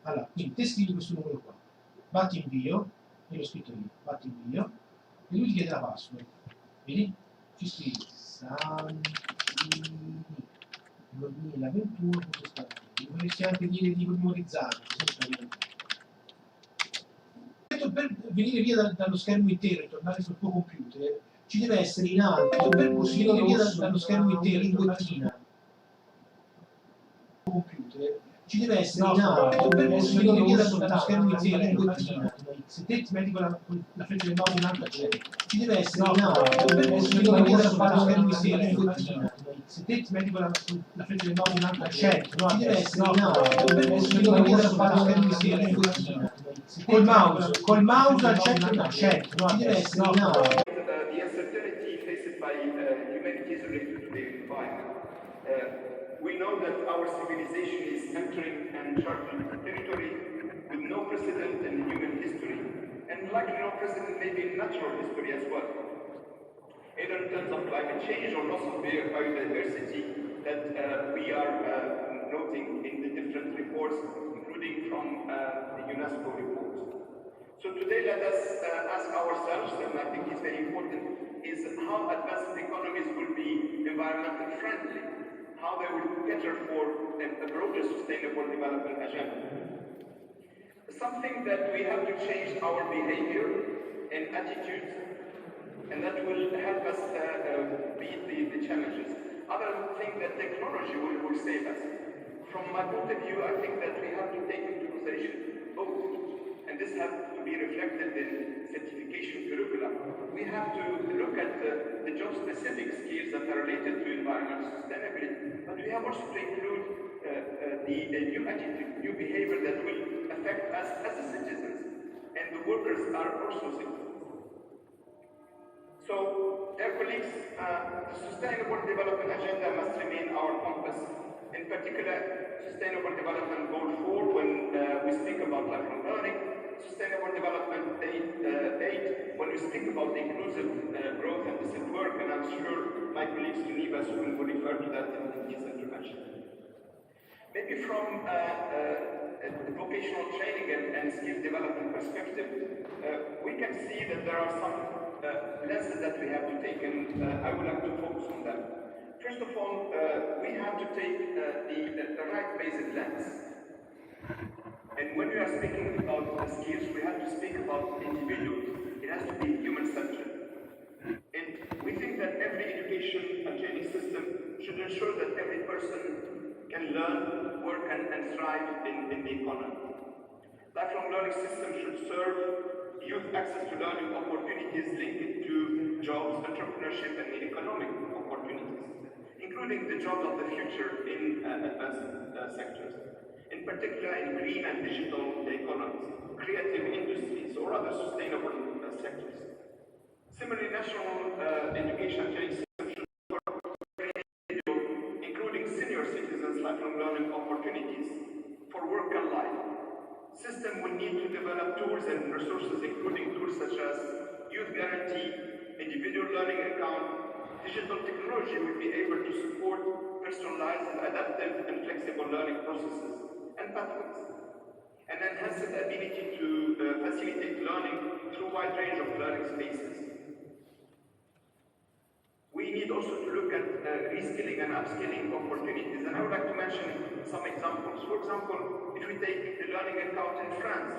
Allora, quindi te scrivi questo numero qua, batti invio, io l'ho scritto io, batti invio, e lui ti chiede la password. Vedi? Ci scrivi Santini 2021, dovresti anche dire di memorizzare, per venire via dallo schermo intero e tornare sul tuo computer, ci deve essere in alto, per venire via dallo schermo intero in linguettina. Computer, ci deve essere in alto, per venire via dallo schermo intero in linguettina. Se te ti metti con la freccia del mouse in alto, accende. Ci deve essere in alto, per venire via dallo schermo intero in linguettina. Se te ti metti con la freccia del mouse in alto, accende. Ci deve essere in alto, per venire via dallo schermo intero in linguettina. Col mouse al centro no, certo, ci deve essere in alto. The uncertainty faced by humanity is related to the environment. We know that our civilization is entering uncharted territory with no precedent in human history, and likely no precedent maybe in natural history as well, either in terms of climate change or loss of biodiversity that we are noting in the different reports, including from the UNESCO report. So today let us ask ourselves, and I think it's very important, is how advanced economies will be environmentally friendly, how they will cater for a broader sustainable development agenda. Something that we have to change our behavior and attitudes, and that will help us beat the challenges. Other thing that technology will save us. From my point of view, I think that we have to take into consideration both. And this has to be reflected in certification curricula. We have to look at the job-specific skills that are related to environmental sustainability, but we have also to include the new attitude, new behavior that will affect us as citizens, and the workers are also citizens. So, dear colleagues, the Sustainable Development Agenda must remain our compass. In particular, Sustainable Development Goal 4, when we speak about lifelong learning, Sustainable Development 8, when we speak about inclusive growth and decent work, and I'm sure my colleagues Geneva soon will refer to that in his intervention. Maybe from a vocational training and skills development perspective, we can see that there are some lessons that we have to take, and I would like to focus on them. First of all, we have to take the right basic lens. And when we are speaking about the skills, we have to speak about individuals. It has to be human-centered. And we think that every education and training system should ensure that every person can learn, work, and thrive in the economy. Lifelong learning system should serve youth access to learning opportunities linked to jobs, entrepreneurship, and economic opportunities, including the jobs of the future in advanced sectors. In particular in green and digital economies, creative industries, or other sustainable sectors. Similarly, national education and training systems should support including senior citizens' lifelong learning opportunities for work and life. System will need to develop tools and resources, including tools such as youth guarantee, individual learning account. Digital technology will be able to support personalized, adaptive, and flexible learning processes and pathways, and enhance the ability to facilitate learning through a wide range of learning spaces. We need also to look at reskilling and upskilling opportunities, and I would like to mention some examples. For example, if we take the learning account in France,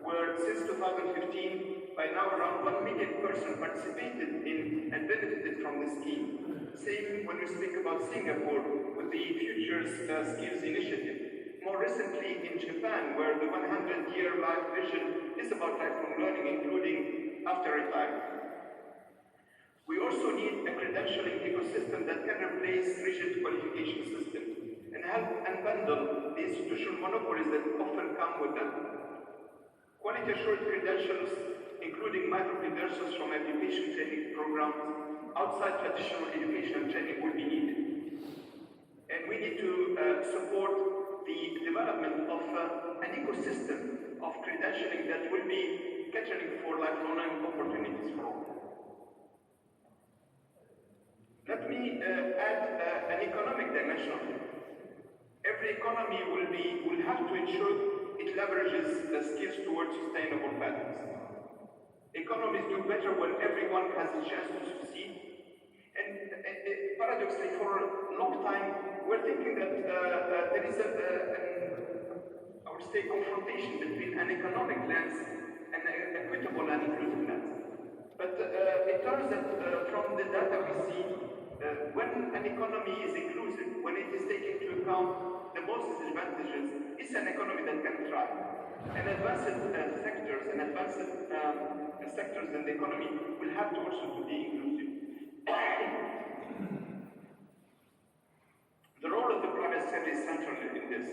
where since 2015, by now around 1 million persons participated in and benefited from the scheme. Same when we speak about Singapore with the Futures Skills Initiative. More recently in Japan, where the 100-year life vision is about lifelong learning, including after retirement. We also need a credentialing ecosystem that can replace rigid qualification systems and help unbundle the institutional monopolies that often come with them. Quality assured credentials, including micro-credentials from education training programs outside traditional education and training, will be needed. And we need to support the development of an ecosystem of credentialing that will be catering for lifelong learning opportunities for all. Let me add an economic dimension of it. Every economy will have to ensure it which leverages the skills towards sustainable patterns. Economies do better when everyone has a chance to succeed. And paradoxically, for a long time, we're thinking that there is I would say, confrontation between an economic lens and an equitable and inclusive lens. But it turns out from the data we see, when an economy is inclusive, when it is taking into account the most disadvantages, it's an economy that can thrive. And advanced sectors and advanced sectors in the economy will have to also to be inclusive. The role of the private sector is central in this.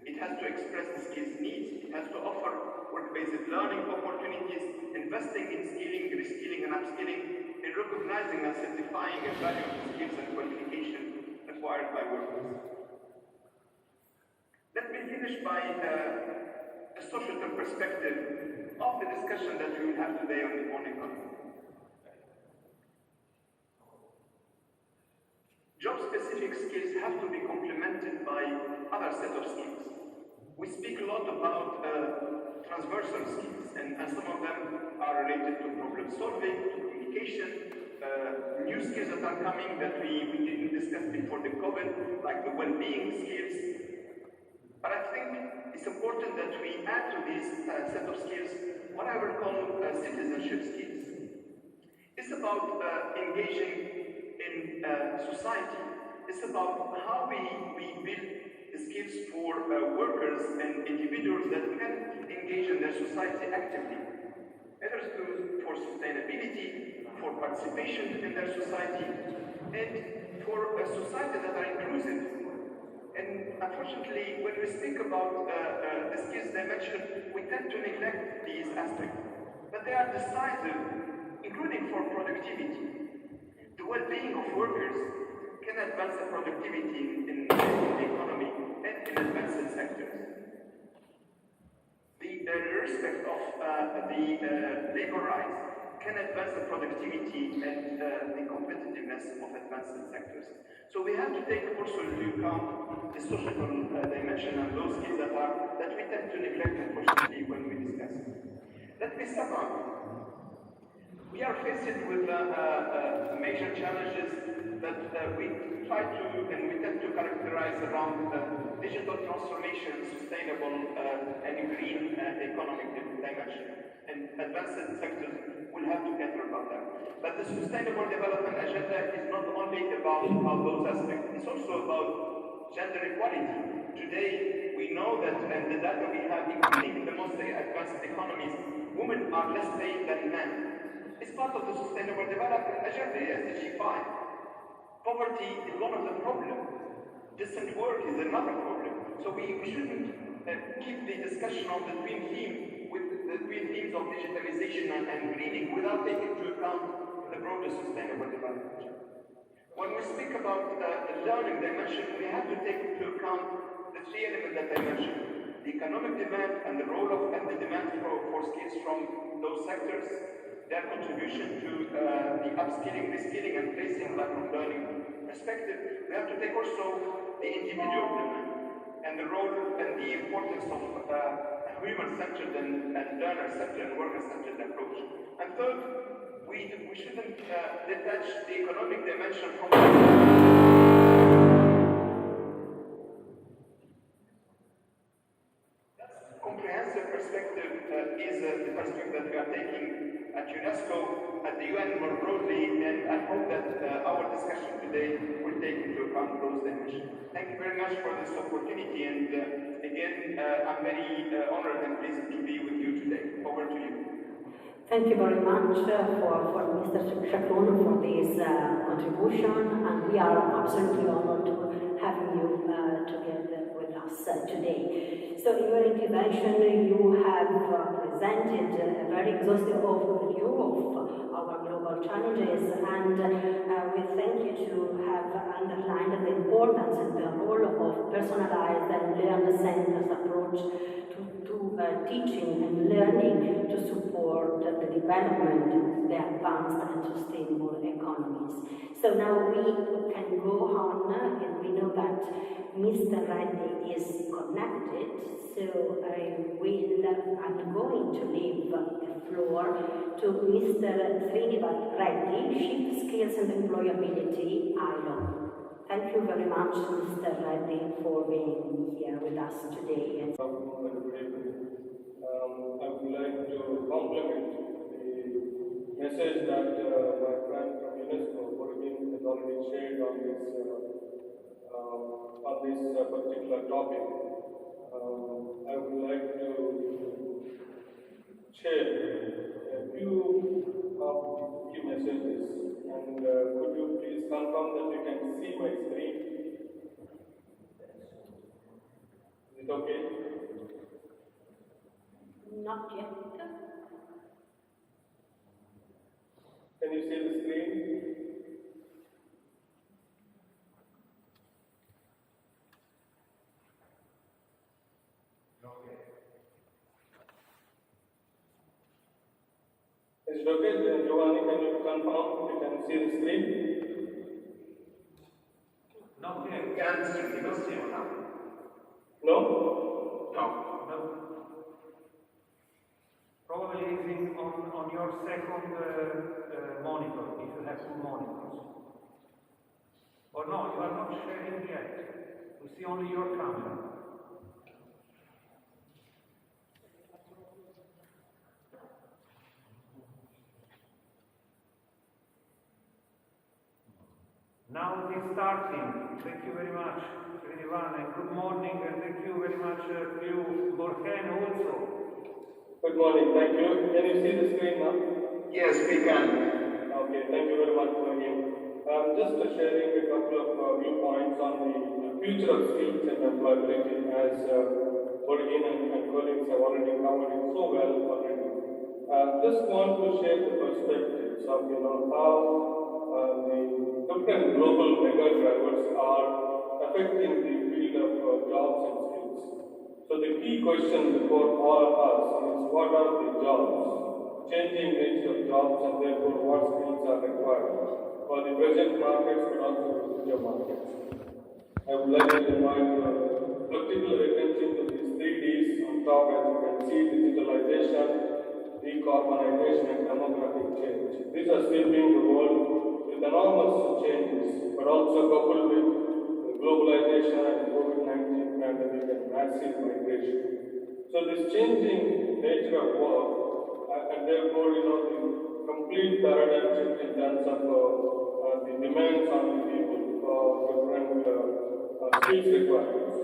It has to express the skills needs, it has to offer work-based learning opportunities, investing in skilling, reskilling and upskilling, and recognizing and certifying and valuing the skills and qualifications acquired by workers. Let me finish by a societal perspective of the discussion that we will have today on economy. Job-specific skills have to be complemented by other set of skills. We speak a lot about transversal skills, and some of them are related to problem solving, to communication, new skills that are coming that we didn't discuss before the COVID, like the well-being skills. But I think it's important that we add to this set of skills what I would call citizenship skills. It's about engaging in society. It's about how we build the skills for workers and individuals that can engage in their society actively. Either for sustainability, for participation in their society, and for a society that are inclusive. And unfortunately, when we speak about the skills dimension, we tend to neglect these aspects. But they are decisive, including for productivity. The well-being of workers can advance the productivity in the economy and in advanced sectors. The respect of the labor rights can advance the productivity and the competitiveness of advanced sectors. So we have to take also into account the social dimension and those skills that we tend to neglect, unfortunately, when we discuss. Let me sum up. We are faced with major challenges that we try to and we tend to characterize around digital transformation, sustainable and green economic dimension. And advanced sectors will have to cater about that. But the Sustainable Development Agenda is not only about those aspects, it's also about gender equality. Today, we know that the data we have, including the most advanced economies, women are less paid than men. It's part of the Sustainable Development Agenda, SDG 5. Poverty is one of the problems. Decent work is another problem. So we shouldn't keep the discussion of the twin theme with the twin themes of digitalization and greening without taking into account the broader Sustainable Development Agenda. When we speak about the learning dimension, we have to take into account the three elements that I mentioned. The economic demand and the role of and the demand for skills from those sectors, their contribution to the upskilling, reskilling, and placing lifelong learning perspective. We have to take also the individual demand and the role and the importance of human-centered and learner-centered and worker-centered approach. And third, we shouldn't detach the economic dimension from that comprehensive perspective is the perspective that we are taking at UNESCO, at the UN more broadly, and I hope that our discussion today will take into account those dimensions. Thank you very much for this opportunity, and again, I'm very honored and pleased to be with you today. Over to you. Thank you very much for Mr. Chacon for this contribution, and we are absolutely honored to have you together with us today. So in your intervention, you have presented a very exhaustive overview of our global challenges, and we thank you to have underlined the importance and the role of personalized and learner-centered approach to teaching and learning to support the development, the advanced and sustainable economies. So now we can go on, and we know that Mr. Reddy is connected. So I'm going to leave the floor to Mr. Srinivasan Reddy, Chief Skills and Employability, ILO. Thank you very much, Mr. Reddy, for being here with us today. I would like to compliment the message that my friend from UNESCO, Borgin, has already shared on this particular topic. I would like to share a few of key messages, and could you please confirm that you can see my screen? Is it okay? Not yet. Can you see the screen? Is it okay? Then Giovanni, can you confirm you can see the screen? No, we can't see the screen now. No? No. No. Probably it's on your second monitor, if you have two monitors. Or no, you are not sharing yet. We see only your camera. Now it is starting. Thank you very much, Srinivasan, and good morning, and thank you very much to you, Borgen, also. Good morning, thank you. Can you see the screen now? Yes, we can. Okay, thank you very much for you. Just sharing a couple of viewpoints on the future of skills and employability, as Borgin and colleagues have already covered it so well already. Just want to share the perspectives of how the different global mega drivers are affecting the field of jobs and skills. So the key question before all of us is, what are the jobs? Changing nature of jobs, and therefore what skills are required for the present markets but also the future markets. I would like to invite particular attention to these 3 Ds on top. As you can see, digitalization, decarbonization, and demographic change. These are sweeping the world with enormous changes, but also coupled with globalization and COVID-19 pandemic and massive migration. So this changing nature of work, and therefore the complete paradigm shift in terms of the demands on the people for different skills requirements.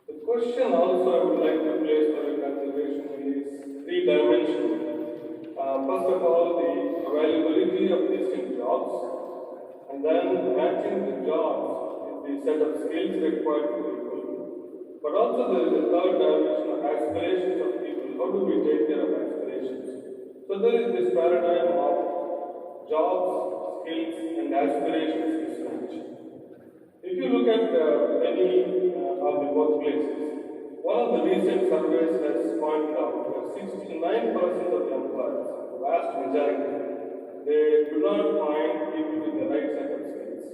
The question also I would like to place for your consideration is 3-dimensional. First of all, the availability of distinct jobs, and then matching the jobs with the set of skills required for people. But also there is a third dimension of aspirations of people. How do we take care of aspirations? So there is this paradigm of jobs, skills, and aspirations mismatch. If you look at any of the workplaces, one of the recent surveys has pointed out that 69% of the employees, the vast majority, they do not find people with the right set of skills.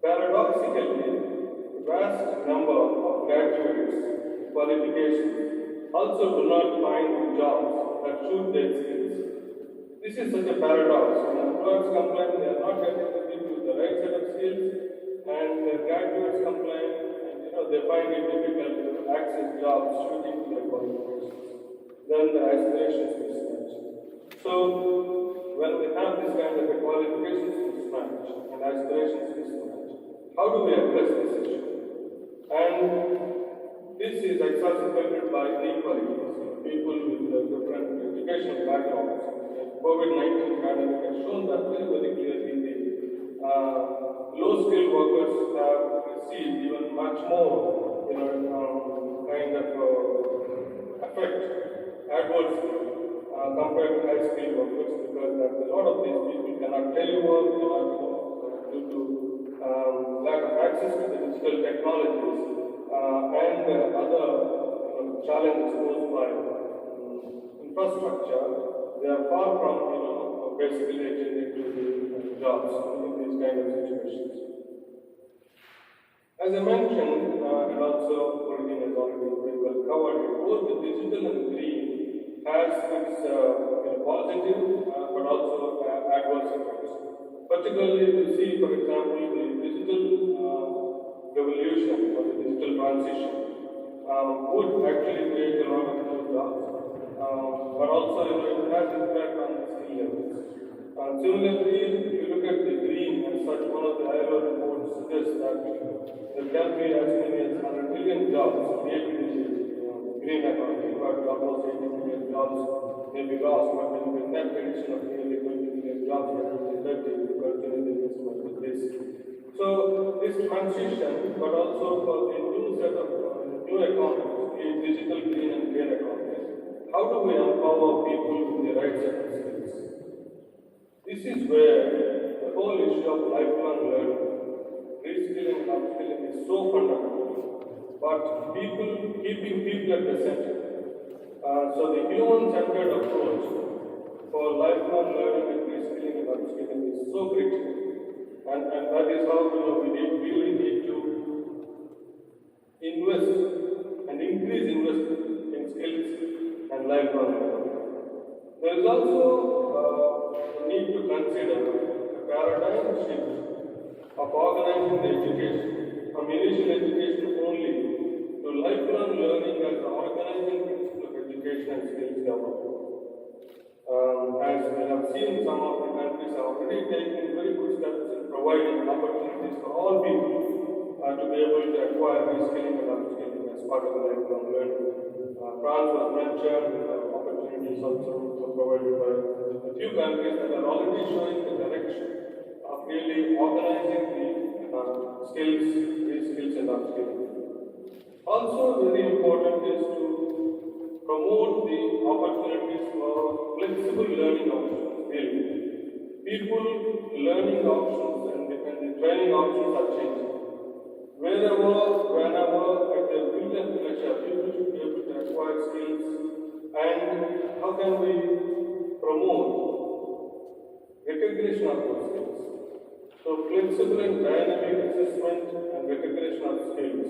Paradoxically, a vast number of graduates with qualifications also do not find the jobs that suit their skills. This is such a paradox. When employers complain they are not getting the people with the right set of skills, and the graduates complain and they find it difficult to access jobs suiting to their qualifications. Then the aspirations mismatch. So when we have this kind of a qualifications mismatch and aspirations mismatch, how do we address this issue? And this is exacerbated by inequalities. People with different educational backgrounds. COVID-19 pandemic has shown that very, very clearly. The low-skilled workers have received even much more, kind of effect, adverse compared to high-skilled workers, because a lot of these people cannot telework, due to lack of access to the digital technologies and other challenges posed by infrastructure. They are far from basically attending to the jobs in these kind of situations. As I mentioned, and also Borgin has particularly if you see, for example, the digital revolution or the digital transition would actually create a lot of new jobs, but also it has impact on the skill levels. Similarly, if you look at the green as such, one of the ILO reports suggests that there can be as many as 100 million jobs created in the green economy. In fact, almost 80 million jobs may be lost, but there will be net addition of nearly 20 million jobs by 2030 to continue the investment with this. So, this transition, but also for the new set of new economies, the digital, green, and green economies, how do we empower people with the right set of skills? This is where the whole issue of lifelong learning, reskilling and upskilling is so fundamental. But keeping people at the center. So the human-centered approach for lifelong learning and reskilling and upskilling is so critical. And that is how we really need to invest and increase investment in skills and lifelong learning. There is also a need to consider a paradigm shift of organizing the education from initial education only to lifelong learning as the organizing principle of education and skills development. As we have seen, some of the countries are already taking very good steps in providing opportunities for all people to be able to acquire reskilling and upskilling as part of the lifelong learning. France was mentioned, opportunities also provided by a few countries that are already showing the direction of really organizing the skills, reskills and upskilling. Also very important is to promote the opportunities for flexible learning options. People learning options and the training options are changing. Wherever, whenever, at their will and pleasure, people should be able to acquire skills. And how can we promote recognition of those skills? So flexible and dynamic assessment and recognition of skills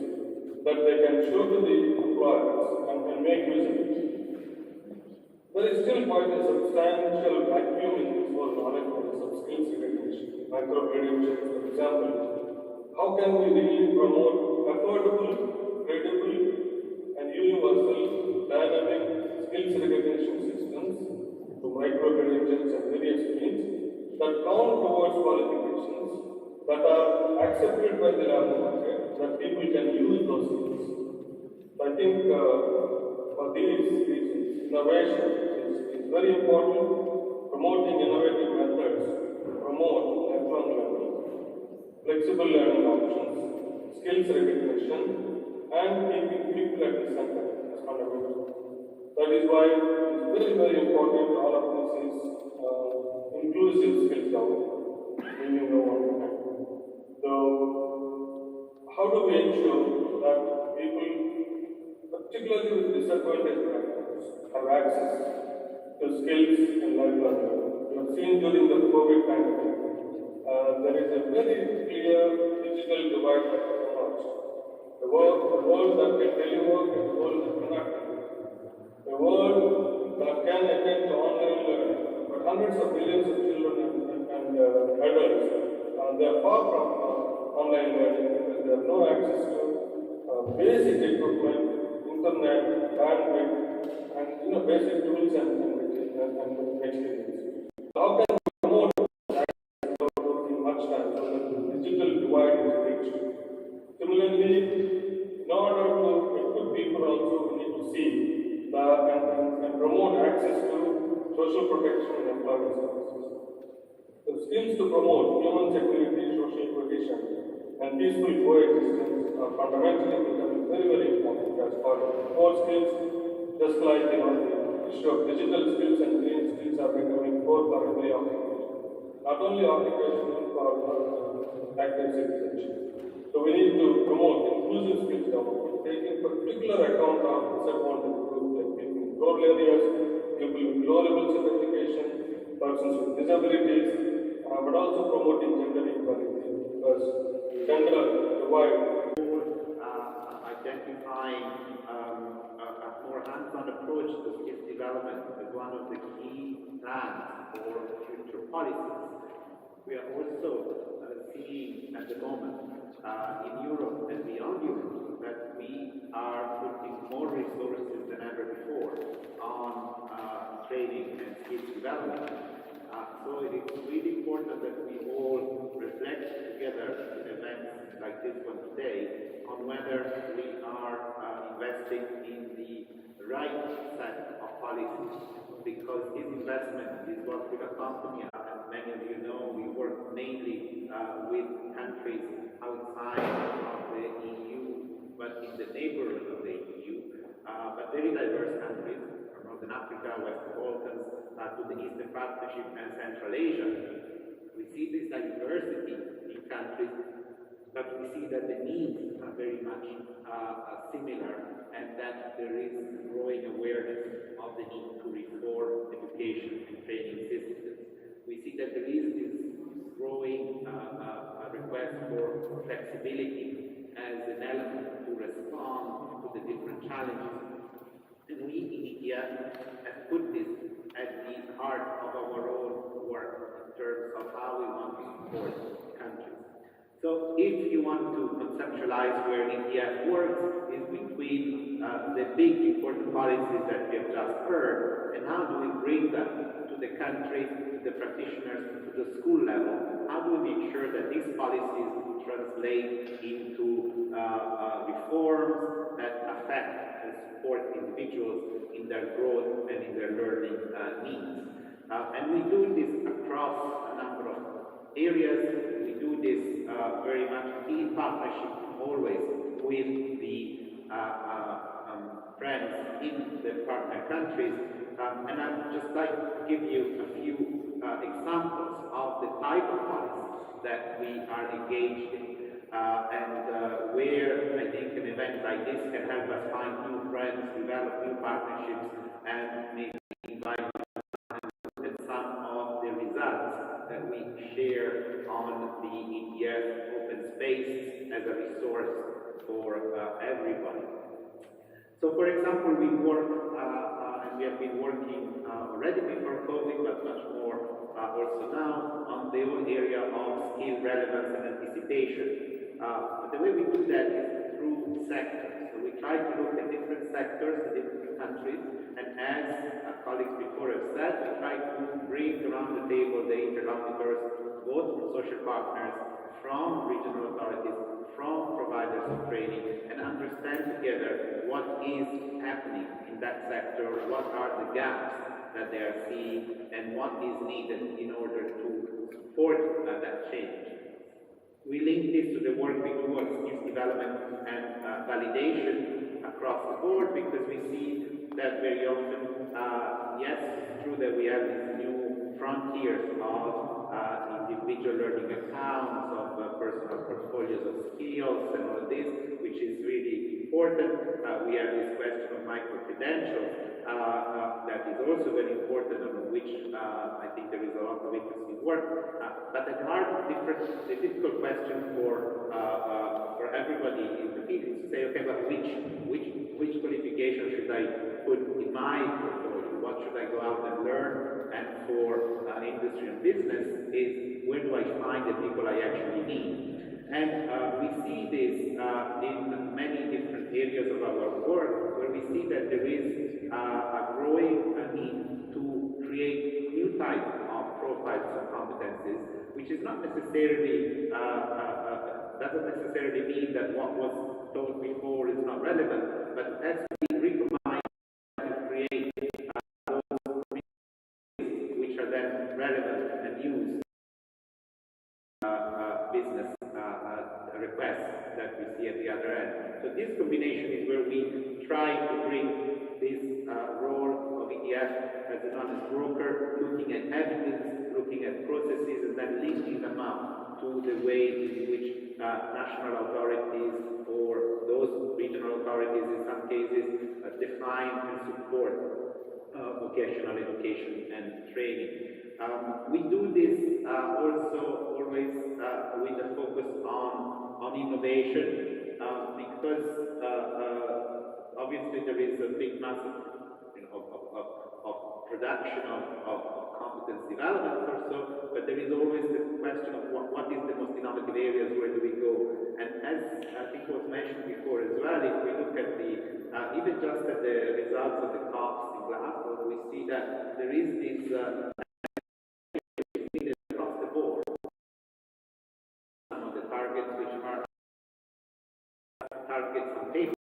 that they can show to the employers and make use of it. There is still quite a substantial vacuum in this whole knowledge base of skills recognition, micro-credentials, for example. How can we really promote affordable, credible, and universal dynamic skills recognition systems to micro-credentials and various fields that count towards qualifications that are accepted by the labor market, that people can use those skills. So I think for these innovation is very important. Promoting innovative methods, promote lifelong learning, flexible learning options, skills recognition, and keeping people at the center is fundamental. That is why it is very, very important. All of this is inclusive skills development, leaving no one behind. So, how do we ensure that people, particularly with disadvantaged backgrounds, have access to skills and lifelong learning? We have seen during the COVID pandemic, there is a very clear digital divide that has emerged. The world that can telework and the world that cannot telework. The world that can attend to online learning, but hundreds of millions of children and adults, they are far from online learning because they have no access to basic equipment, internet, bandwidth, and basic tools and experience. How can we promote access without taking much time so that the digital divide is reached? Similarly, in order to equip people also, we need to see and promote access to social protection and employment services. The skills to promote human security, social cohesion, and peaceful coexistence are fundamentally becoming very, very important as part of the core skills, just like the issue of digital skills and green skills are becoming core for every occupation. Not only occupation for active citizenship. So we need to promote inclusive skills development, taking particular account of disadvantaged groups like people in rural areas, people with low levels of education, persons with disabilities, but also promoting gender equality because gender divide. Identifying a more hands-on approach to skills development as one of the key plans for future policies. We are also seeing at the moment in Europe and beyond Europe that we are putting more resources than ever before on training and skills development. So it is really important that we all reflect together in events like this one today on whether we are investing in the right set of policies, because this investment is what will accompany us. As many of you know, we work mainly with countries outside of the EU, but in the neighborhood of the EU, but very diverse countries, from Northern Africa, West Balkans, to the Eastern Partnership and Central Asia. We see this diversity in countries, but we see that the needs are very much similar, and that there is growing awareness of the need to reform education and training systems. We see that there is this growing request for flexibility as an element to respond to the different challenges. And we in India have put this at the heart of our own work in terms of how we want to support countries. So if you want to conceptualize where India works is between the big important policies that we have just heard, and how do we bring them to the countries, to the practitioners, to the school level? How do we make sure that these policies translate into reforms that affect and support individuals in their growth and in their learning needs? And we do this across a number of areas. We do this very much in partnership always with the friends in the partner countries. And I'd just like to give you a few examples of the type of policies that we are engaged in, and where I think an event like this can help us find new friends, develop new partnerships, and maybe invite and some of the results that we share on the EDF open space as a resource for everybody. So, for example, we work, and we have been working already before COVID, but much more also now, on the whole area of skill relevance and anticipation. The way we do that is through sectors. So we try to look at different sectors in different countries, and as colleagues before have said, we try to bring around the table the interlocutors, both from social partners, from regional authorities, from providers of training, and understand together what is happening in that sector, what are the gaps that they are seeing, and what is needed in order to support that change. We link this to the work we do on skills development and validation across the board, because we see that very often, yes, it's true that we have these new frontiers of individual learning accounts, of personal portfolios of skills, and all of this, which is really important. We have this question of micro-credentials that is also very important, on which I think there is a lot of interesting work. But at heart, the difficult question for everybody in the field is to say, okay, but which qualification should I put in my portfolio? What should I go out and learn? And for industry and business is, where do I find the people I actually need? And we see this in many different areas of our work, where we see that there is a growing need to create new types of profiles of competencies, which is not necessarily doesn't necessarily mean that what was told before is not relevant, but it has to be recombined to create those which are then relevant and used business requests that we see at the other end. So this combination is where we try to bring this role of EDF as an honest broker, looking at evidence, looking at processes, and then linking them up to the way in which national authorities or those regional authorities in some cases define and support vocational education and training. We do this also always with a focus on innovation, because obviously there is a big mass of production of competence development or so, but there is always the question of what is the most innovative areas, where do we go? And as I think was mentioned before as well, if we look at the, even just at the results of the COPs in Glasgow, we see that there is this across the board. Some of the targets which are targets on paper,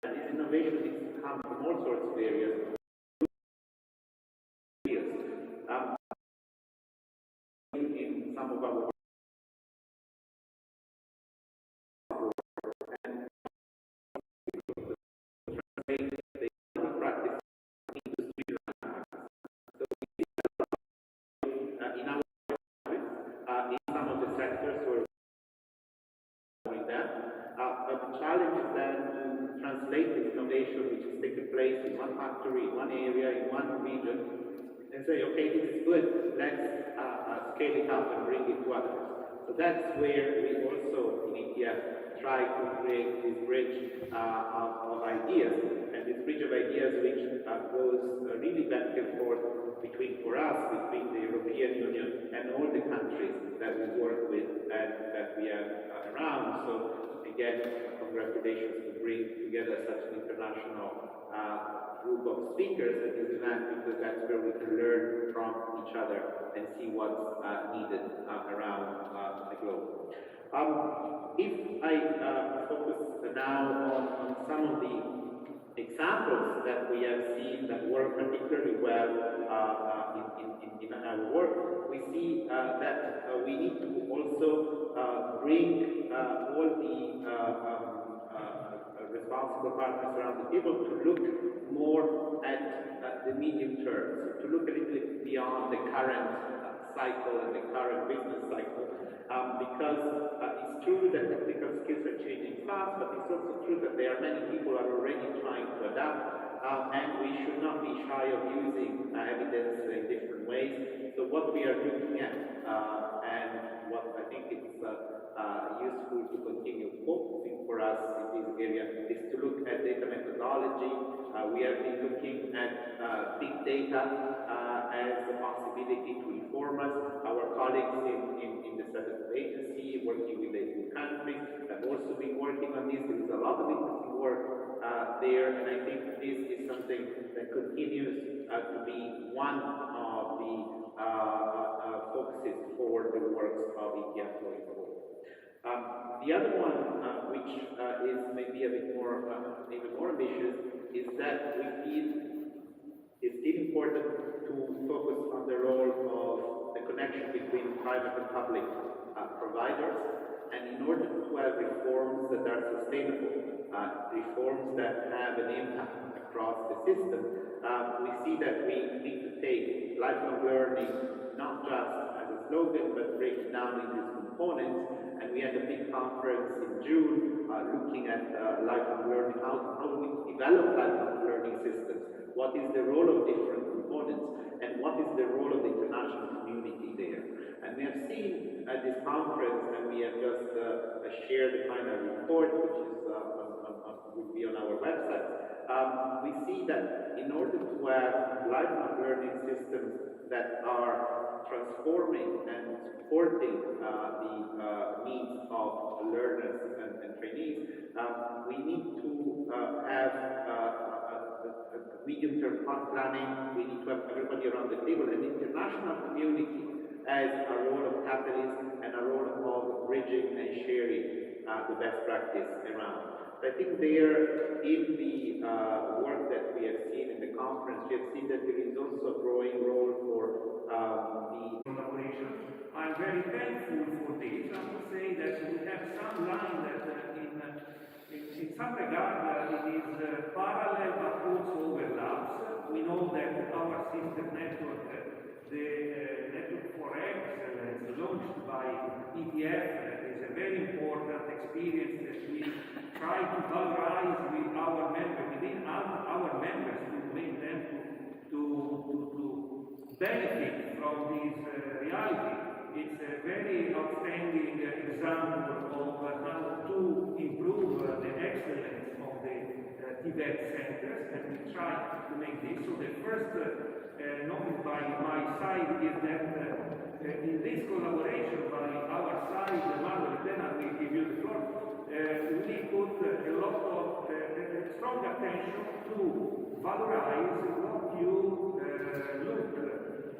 and this innovation needs to come from all sorts of areas. In some of our practice industry. So in our in some of the sectors we're doing that. But the challenge is then to translate this innovation which is taking place in one factory, in one area, in one region, and say, okay, this is good, let's scale it up and bring it to others. So that's where we also in India try to create this bridge of ideas, and this bridge of ideas which goes really back and forth between the European Union and all the countries that we work with and that we have around. So again, congratulations to bring together such an international group of speakers at this event, because that's where we can learn from each other and see what's needed around the globe. If I focus now on some of the examples that we have seen that work particularly well in our work, we see that we need to also bring all the responsible partners around the table to look more at the medium term, so to look a little bit beyond the current cycle and the current business cycle, because it's true that technical skills are changing fast, but it's also true that there are many people who are already trying to adapt, and we should not be shy of using evidence in different ways. So what we are looking at, and what I think is useful to continue focusing for us in this area, is to look at data methodology. We have been looking at big data as a possibility to inform us. Our colleagues in the Statistical Agency, working with the EU countries, have also been working on this. There is a lot of interesting work there, and I think this is something that continues to be one of the focuses for the works of India going forward. The other one, which is maybe a bit more, even more ambitious, is that we feel it's still important to focus on the role of the connection between private and public providers, and in order to have reforms that are sustainable, reforms that have an impact across the system, we see that we need to take lifelong learning not just as a slogan, but break it down into its components. And we had a big conference in June looking at lifelong learning, how do we develop lifelong learning systems, what is the role of different components, and what is the role of the international community there. And we have seen at this conference, and we have just shared the final report, which is will be on our website. We see that in order to have lifelong learning systems that are transforming and supporting the needs of learners and trainees, we need to have medium-term planning. We need to have everybody around the table, and the international community as a role of catalyst and a role of bridging and sharing the best practice around. I think there, in the work that we have seen in the conference, we have seen that there is also a growing role for the collaboration. I'm very thankful for this. I would say that we have some line that in some regard it is parallel but also overlaps. We know that our sister network, the Network for Excellence, launched by ETF, is a very important experience that we try to valorize with our members, within our members, to make them to benefit from this reality. It's a very outstanding example of how to improve the excellence of the Tibet centers, and we try to make this. So the first noticed by my side is that in this collaboration by our side, Manuel, then I will give you the floor, we put a lot of strong attention to valorize what you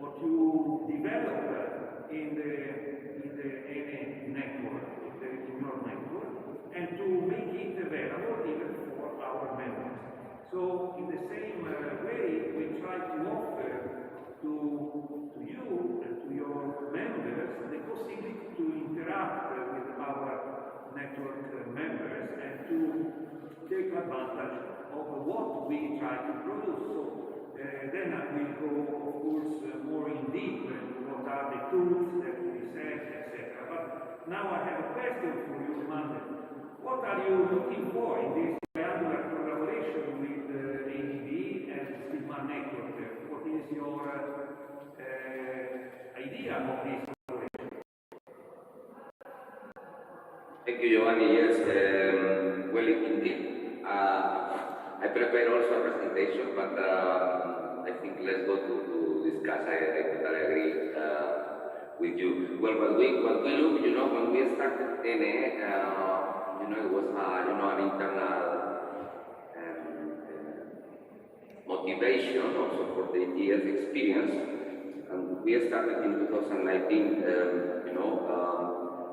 what you develop in any network, in your network, and to make it available even for our members. So in the same way, we try to offer to you and to your members the possibility to interact with our network members and to take advantage of what we try to produce. So then I will go, of course, more in deep what are the tools that we set, etc. But now I have a question for you, Manuel. What are you looking for in this triangular collaboration with ADB and Skillman network? What is your idea of this collaboration? Thank you, Giovanni. Yes, well, indeed. I prepared also a presentation, but I think let's go to discuss. I totally agree with you. Well, what we look, when we started NA, it was an internal motivation also for the ETS experience. And we started in 2019,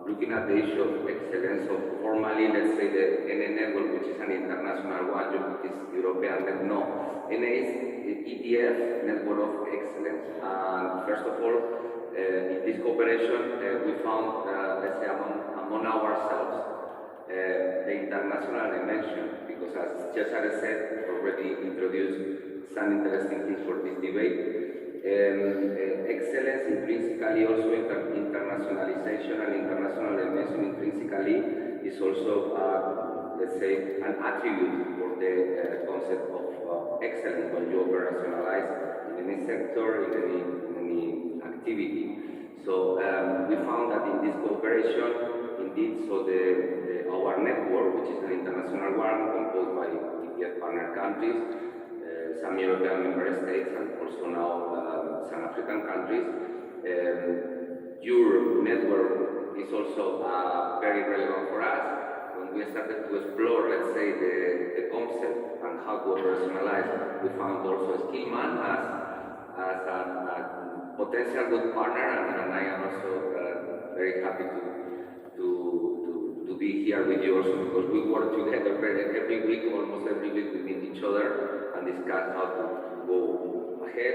looking at the issue of excellence. So formally, let's say the NA network, which is an international one, which is European network. No, NA is ETF, Network of Excellence. And first of all, in this cooperation, we found, let's say, among ourselves, the international dimension, because as Cesare said, already introduced some interesting things for this debate. Excellence intrinsically also internationalization and international dimension intrinsically is also, let's say, an attribute for the concept of excellence when you operationalize in any sector, in any activity. So we found that in this cooperation, indeed, so our network, which is an international one composed by ETF partner countries, some European member states, and also now some African countries. Your network is also very relevant for us. When we started to explore, let's say, the concept and how to operationalize, we found also Skillman as a potential good partner, and I am also very happy to be here with you also, because we work together every week, almost every week we meet each other and discuss how to go ahead.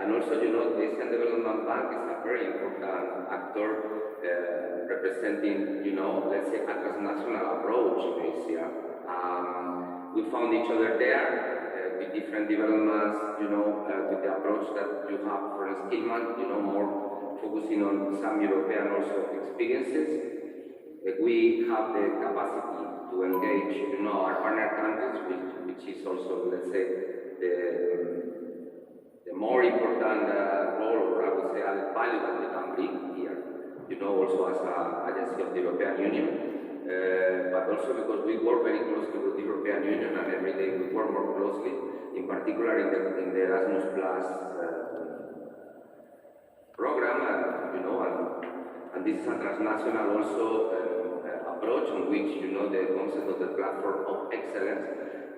And also, the Asian Development Bank is a very important actor representing, let's say, a transnational approach in Asia. We found each other there with different developments, with the approach that you have for Skillman, more focusing on some European also experiences. We have the capacity to engage, our partner countries, which is also, let's say, the more important role, or I would say, added value that we can bring here. Also as an agency of the European Union, but also because we work very closely with the European Union, and every day we work more closely, in particular in the Erasmus Plus program, and this is a transnational also approach on which, the concept of the platform of excellence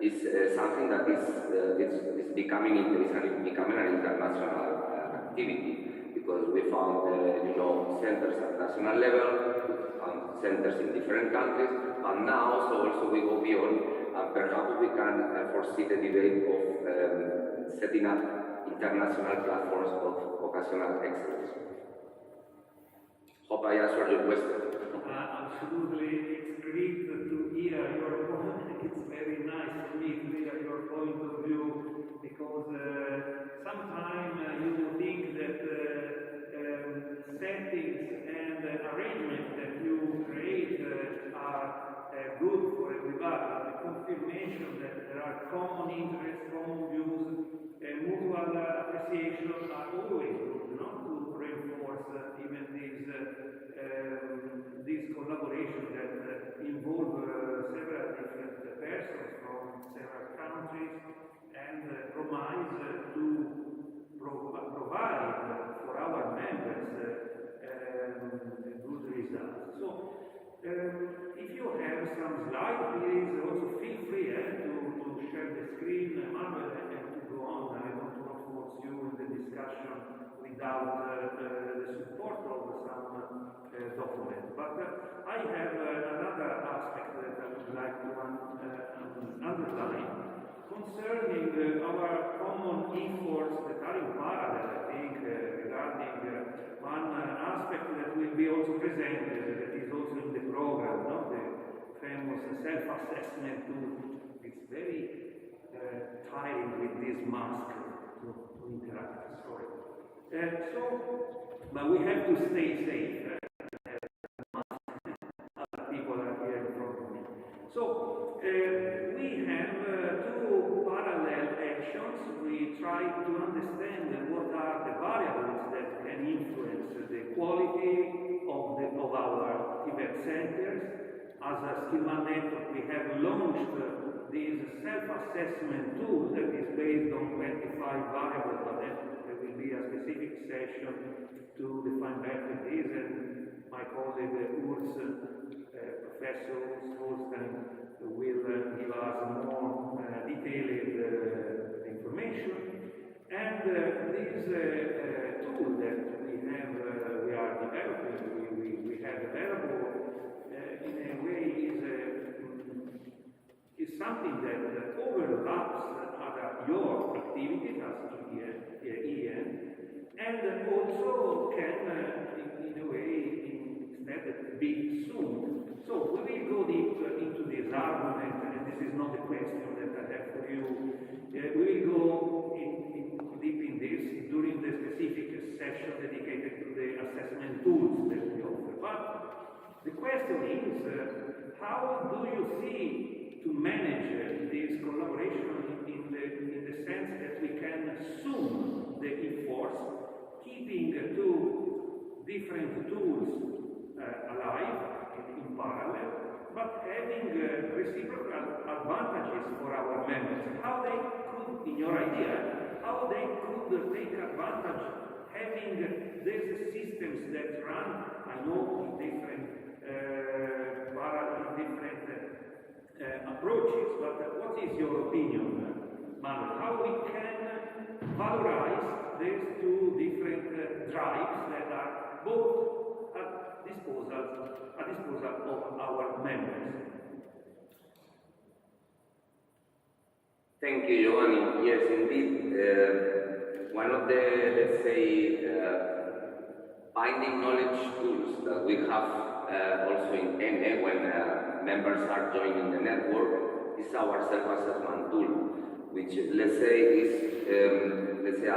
is something that is becoming an international activity, because we found, centers at national level, and centers in different countries, but now also we go beyond, and perhaps we can foresee the debate of setting up international platforms of vocational excellence. Hope I answered your question. Absolutely, it's great to hear your point. It's very nice for me to hear your point of view, because sometimes you think that settings and arrangements that you create are good for everybody. The confirmation that there are common interests, common views, and mutual appreciation are always good, to reinforce even this collaboration that involve several different persons from several countries, and promise to some slides, please also feel free to share the screen, Manuel, and to go on. I don't want to force you in the discussion without the support of some document. But I have another aspect that I would like to underline concerning our common efforts that are in parallel, I think, regarding one aspect that will be also presented, that is also in the program, no? The famous self-assessment tool. It's very tiring with this mask to interact, sorry. But we have to stay safe. Other people are here in front of me. So, we have two parallel actions. We try to understand what are the variables that can influence the quality of our Tibet centers. As a Skillman.eu, we have launched this self-assessment tool that is based on 25 variables, but then there will be a specific session to define better this, and my colleague Urs, Professor Holstein, will give us more detailed information. And this tool that we are developing, we have available in a way is something that overlaps your activities as EN, and also can, in a way, instead be soon. So we will go deep into this argument, and this is not the question that I have for you. We will go deep in this during the specific session dedicated to the assessment tools that we offer. But the question is, how do you see to manage this collaboration in the sense that we can zoom the efforts, keeping two different tools alive in parallel, but having reciprocal advantages for our members? How they could, in your idea, how they could take advantage having these systems that run, I know, in different approaches, but what is your opinion, Manuel? How we can valorize these two different drives that are both at disposal of our members? Thank you, Giovanni. Yes, indeed. One of the, let's say, binding knowledge tools that we have also in NE when members are joining the network is our self-assessment tool, which, let's say, is a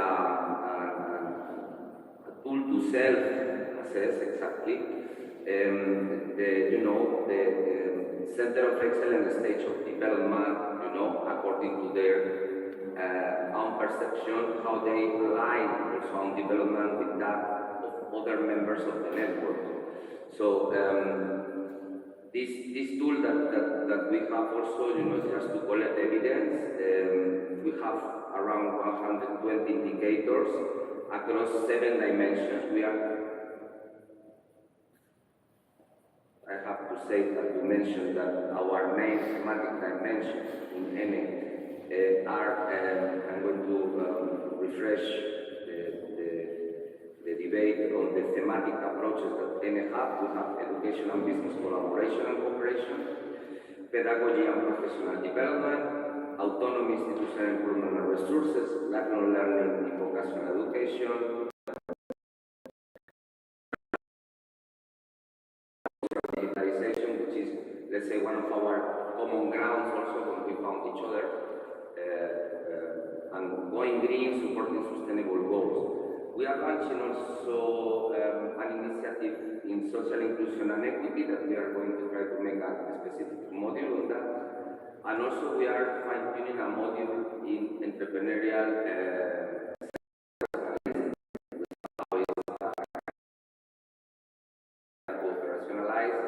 tool to self-assess exactly. The Center of Excellence stage of development, according to their own perception, how they align their own development with that of other members of the network. So this tool that we have also, just to collect evidence, we have around 120 indicators across 7 dimensions. I have to say that you mentioned that our main thematic dimensions in NE are, I'm going to refresh the debate on the thematic approaches that NE have. We have education and business collaboration and cooperation, pedagogy and professional development, autonomy, institutional improvement and resources, lifelong learning and vocational education, digitalization, which is, let's say, one of our common grounds also when we found each other, and going green, supporting sustainable goals. We are launching also an initiative in social inclusion and equity that we are going to try to make a specific module on that. And also we are fine-tuning a module in entrepreneurial operationalize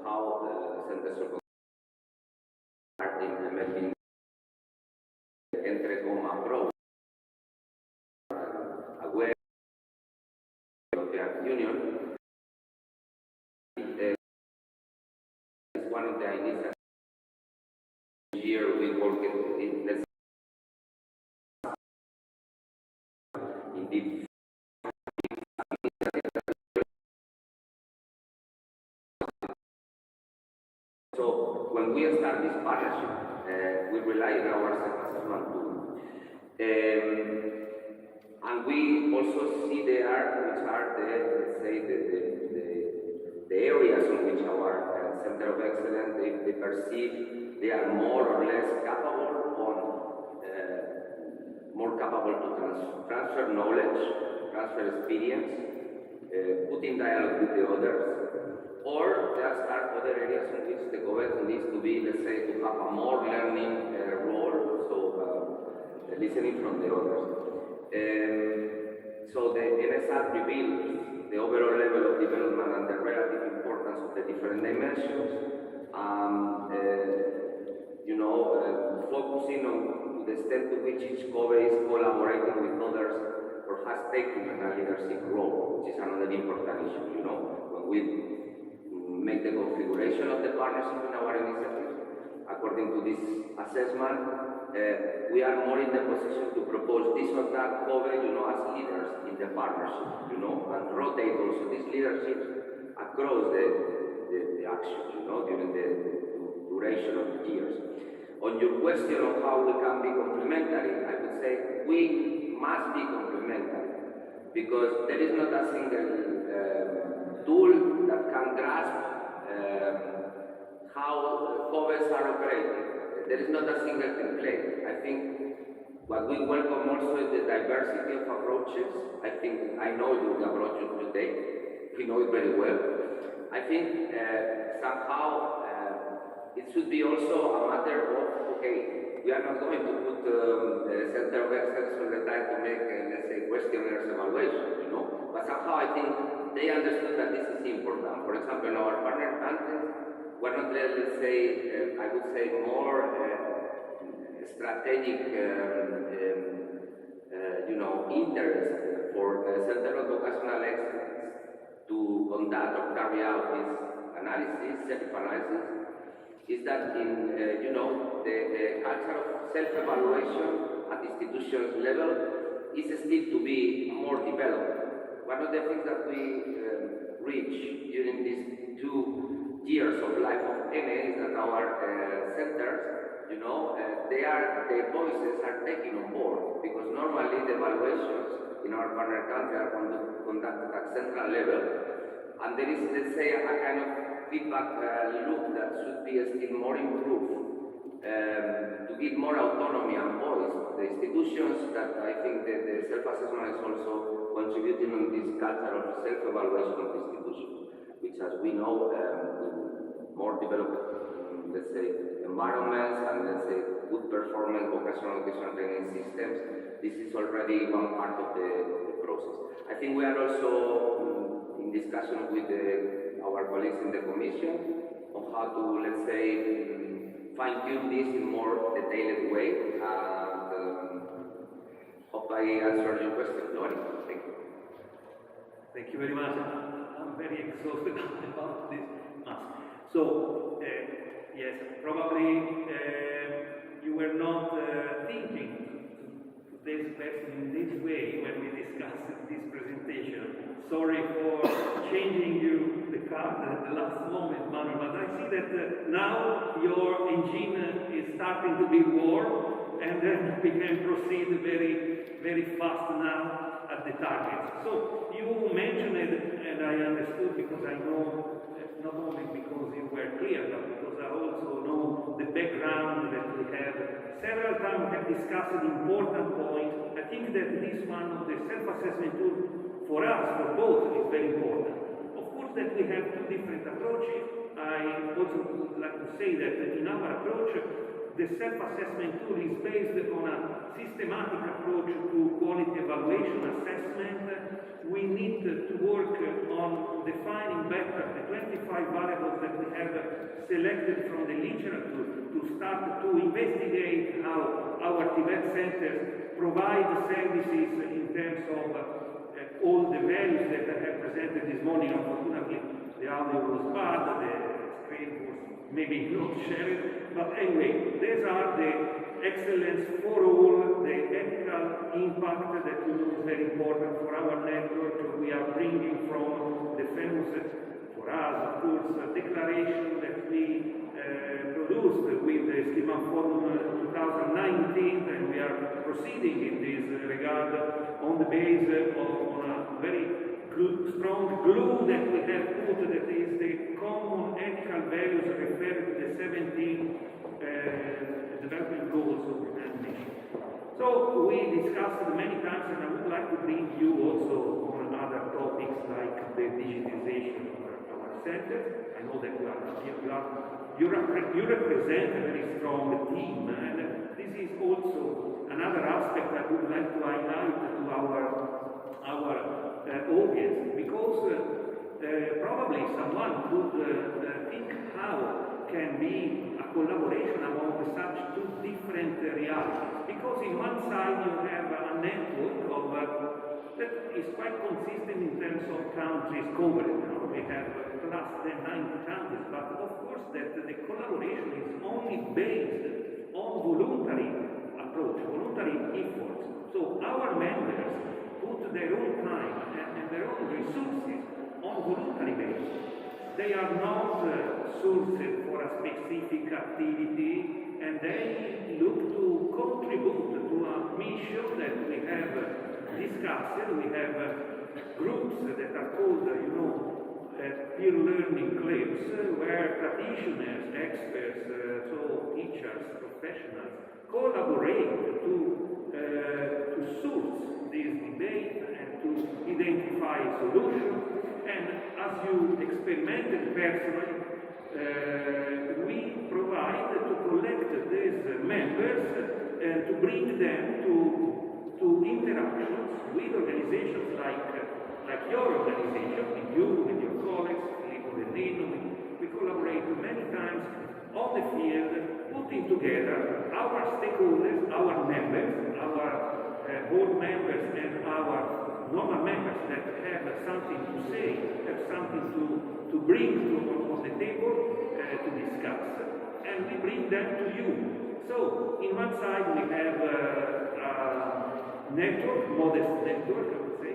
how the centers of are implementing the Entrecom approach, aware of the European Union. we start this partnership, we rely on our self-assessment tool. And we also see there which are the, let's say, the areas in which our Center of Excellence, they perceive they are more or less capable more capable to transfer knowledge, transfer experience, put in dialogue with the others, or there are other areas in which the government needs to be, let's say, to have a more learning role, so listening from the others. So the NSR reveals the overall level of development and the relative importance of the different dimensions, focusing on the extent to which each COBE is collaborating with others or has taken a leadership role, which is another important issue, when we make the configuration of the partnership in our initiative, according to this assessment, we are more in the position to propose this or that COBE, as leaders in the partnership, and rotate also these leaderships across the action, during the duration of the years. On your question of how we can be complementary, I would say we must be complementary, because there is not a single tool that can grasp how COBEs are operating. There is not a single template. I think what we welcome also is the diversity of approaches. I know the approaches you take. We know it very well. I think somehow it should be also a matter of, okay, we are not going to put the Center of Excellence all the time to make, let's say, questionnaires evaluation, but somehow I think they understood that this is important. For example, in our partner countries, one of the, let's say, I would say more strategic, interest for the Center of Vocational Excellence to conduct or carry out this analysis, self-analysis, is that in, the culture of self-evaluation at institutions level is still to be more developed. One of the things that we reach during these 2 years of life of NA is that our centers, their voices are taken on board, because normally the evaluations in our partner country are conducted at central level, and there is, let's say, a kind of feedback loop that should be still more improved to give more autonomy and voice to the institutions. That I think that the self-assessment is also contributing on this culture of self-evaluation of the institution, which, as we know, more developed, let's say, environments and, let's say, good performance vocational education training systems, this is already one part of the process. I think we are also in discussion with our colleagues in the Commission on how to, let's say, fine-tune this in more detailed way. And hope I answered your question, Lori. Thank you. Thank you very much. I'm very exhausted about this mask. So, yes, probably you were not thinking to this person in this way when we discussed this presentation. Sorry for changing you the card at the last moment, Manuel, but I see that now your engine is starting to be warm, and then we can proceed very, very fast now at the target. So you mentioned it, and I understood, because I know, not only because you were clear, but because I also know the background that we have. Several times we have discussed an important point. I think that this one of the self-assessment tools for us, for both, is very important. Of course that we have 2 different approaches. I also would like to say that in our approach, the self-assessment tool is based on a systematic approach to quality evaluation assessment. We need to work on defining better the 25 variables that we have selected from the literature to start to investigate how our Tibet centers provide services in terms of all the values that I have presented this morning. Unfortunately, the audio was bad, the screen was maybe not shared, but anyway, these are the excellence for all, the ethical impact that is very important for our network. We are bringing from the famous, for us, of course, declaration that we produced with the Skillman Forum 2019, and we are proceeding in this regard on the basis of a very good, strong glue that we have put, that is the common ethical values referred to the 17 development goals of the United Nations. So we discussed many times, and I would like to bring you also on other topics like the digitization of our centers. I know that you represent a very strong team, and this is also another aspect I would like to highlight to our audience, because probably someone could think how can be a collaboration among such two different realities. Because in one side you have a network of that is quite consistent in terms of countries covered. We have plus than 90 countries, but of course that the collaboration is only based on voluntary approach, voluntary efforts. So our members put their own time and their own resources on voluntary basis. They are not sourced for a specific activity, and they look to contribute to a mission that we have discussed. We have groups that are called, peer learning clubs, where practitioners, experts, so teachers, professionals, collaborate to source this debate and to identify solutions. And as you experimented personally, we provide to collect these members and to bring them to interactions with organizations like your organization, with you, with your colleagues, with Nino. We collaborate many times on the field, putting together our stakeholders, our members, our board members, and our normal members that have something to say, have something to bring on the table to discuss, and we bring them to you. So, in one side we have a network, modest network, I would say,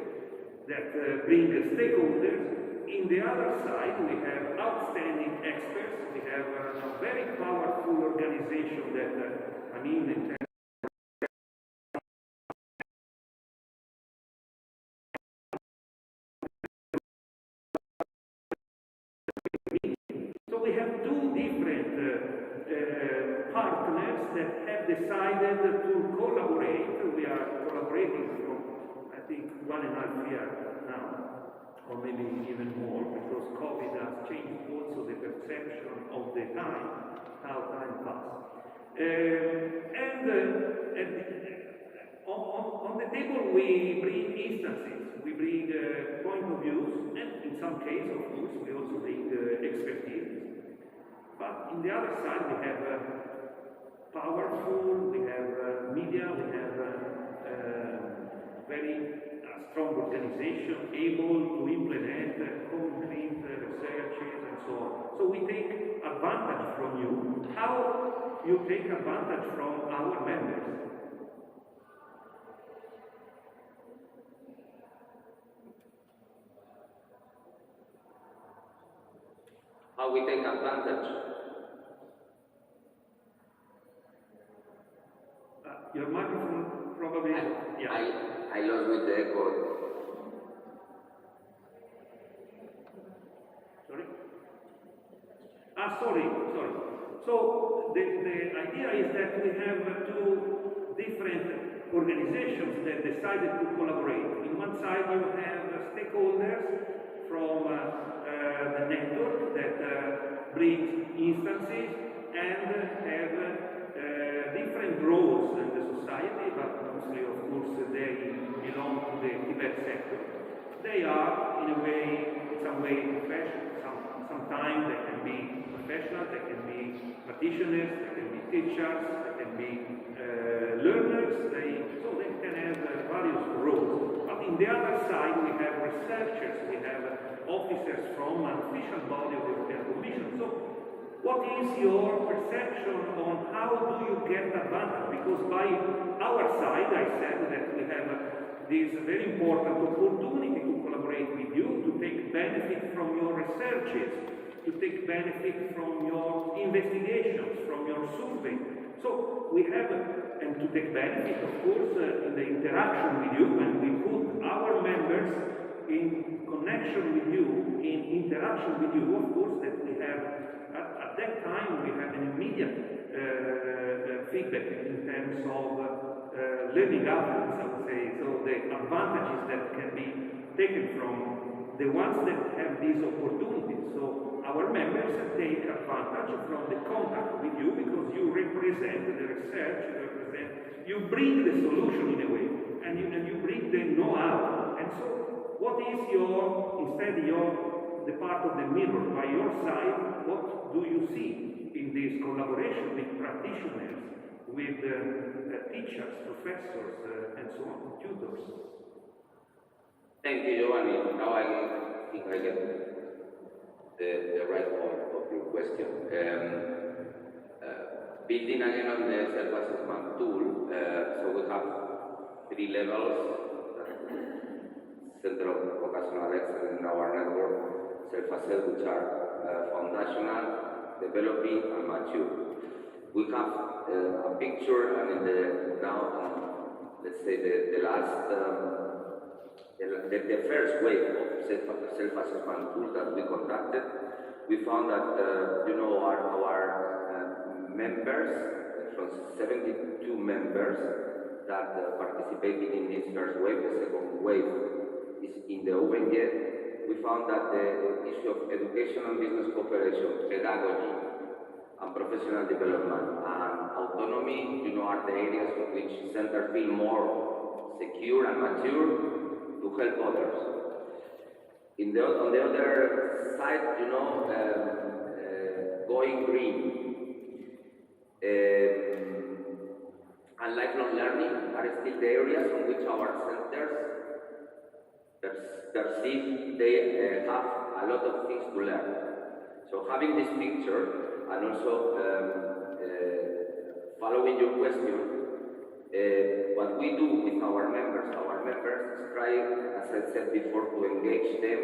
that bring stakeholders. In the other side we have outstanding experts. We have a very powerful organization that, in terms So we have two different partners that have decided to collaborate. We are collaborating from, I think, 1.5 years now, or maybe even more, because COVID has changed also the perception of the time, how time passes. On the table we bring instances, we bring point of views, and in some cases, of course, we also bring expertise. But in the other side, we have powerful, we have media, we have very strong organization able to implement concrete researches and so on. So we take advantage from you. How you take advantage from our members? How we take advantage? Your microphone probably. I lost with the echo. Sorry? Sorry. So the idea is that we have two different organizations that decided to collaborate. In one side you have stakeholders from the network that brings instances and have different roles in the society, but mostly, of course, they belong to the Tibet sector. They are, in some way, professional. Sometimes they can be professionals, they can be practitioners, they can be teachers, they can be learners. So they can have various roles. But in the other side, we have researchers, we have officers from an official body of the European Commission. So what is your perception on how do you get advantage? Because by our side, I said that we have this very important opportunity to collaborate with you, to take benefit from your researches. to take benefit from your investigations, from your survey. So we have, and to take benefit, of course, in the interaction with you, and we put our members in connection with you, in interaction with you, of course, that we have, at that time, we have an immediate feedback in terms of learning outcomes, I would say, so the advantages that can be taken from the ones that have these opportunities. So our members take advantage from the contact with you because you represent the research, you bring the solution in a way, and you bring the know-how. And so what is the part of the mirror by your side, what do you see in this collaboration with practitioners, with teachers, professors, and so on, tutors? Thank you, Giovanni. Now I think I get the right point of your question. Building again on the self-assessment tool, so we have 3 levels: Center of Vocational Excellence in our network, self-assess, which are foundational, developing, and mature. We have a picture, and in let's say the last. The first wave of self-assessment tool that we conducted, we found that our members, from 72 members that participated in this first wave, the second wave is in the open yet. We found that the issue of education and business cooperation, pedagogy, and professional development and autonomy, are the areas in which centers feel more secure and mature to help others. On the other side, going green and lifelong learning are still the areas on which our centers perceive they have a lot of things to learn. So having this picture and also following your question, what we do with our members try, as I said before, to engage them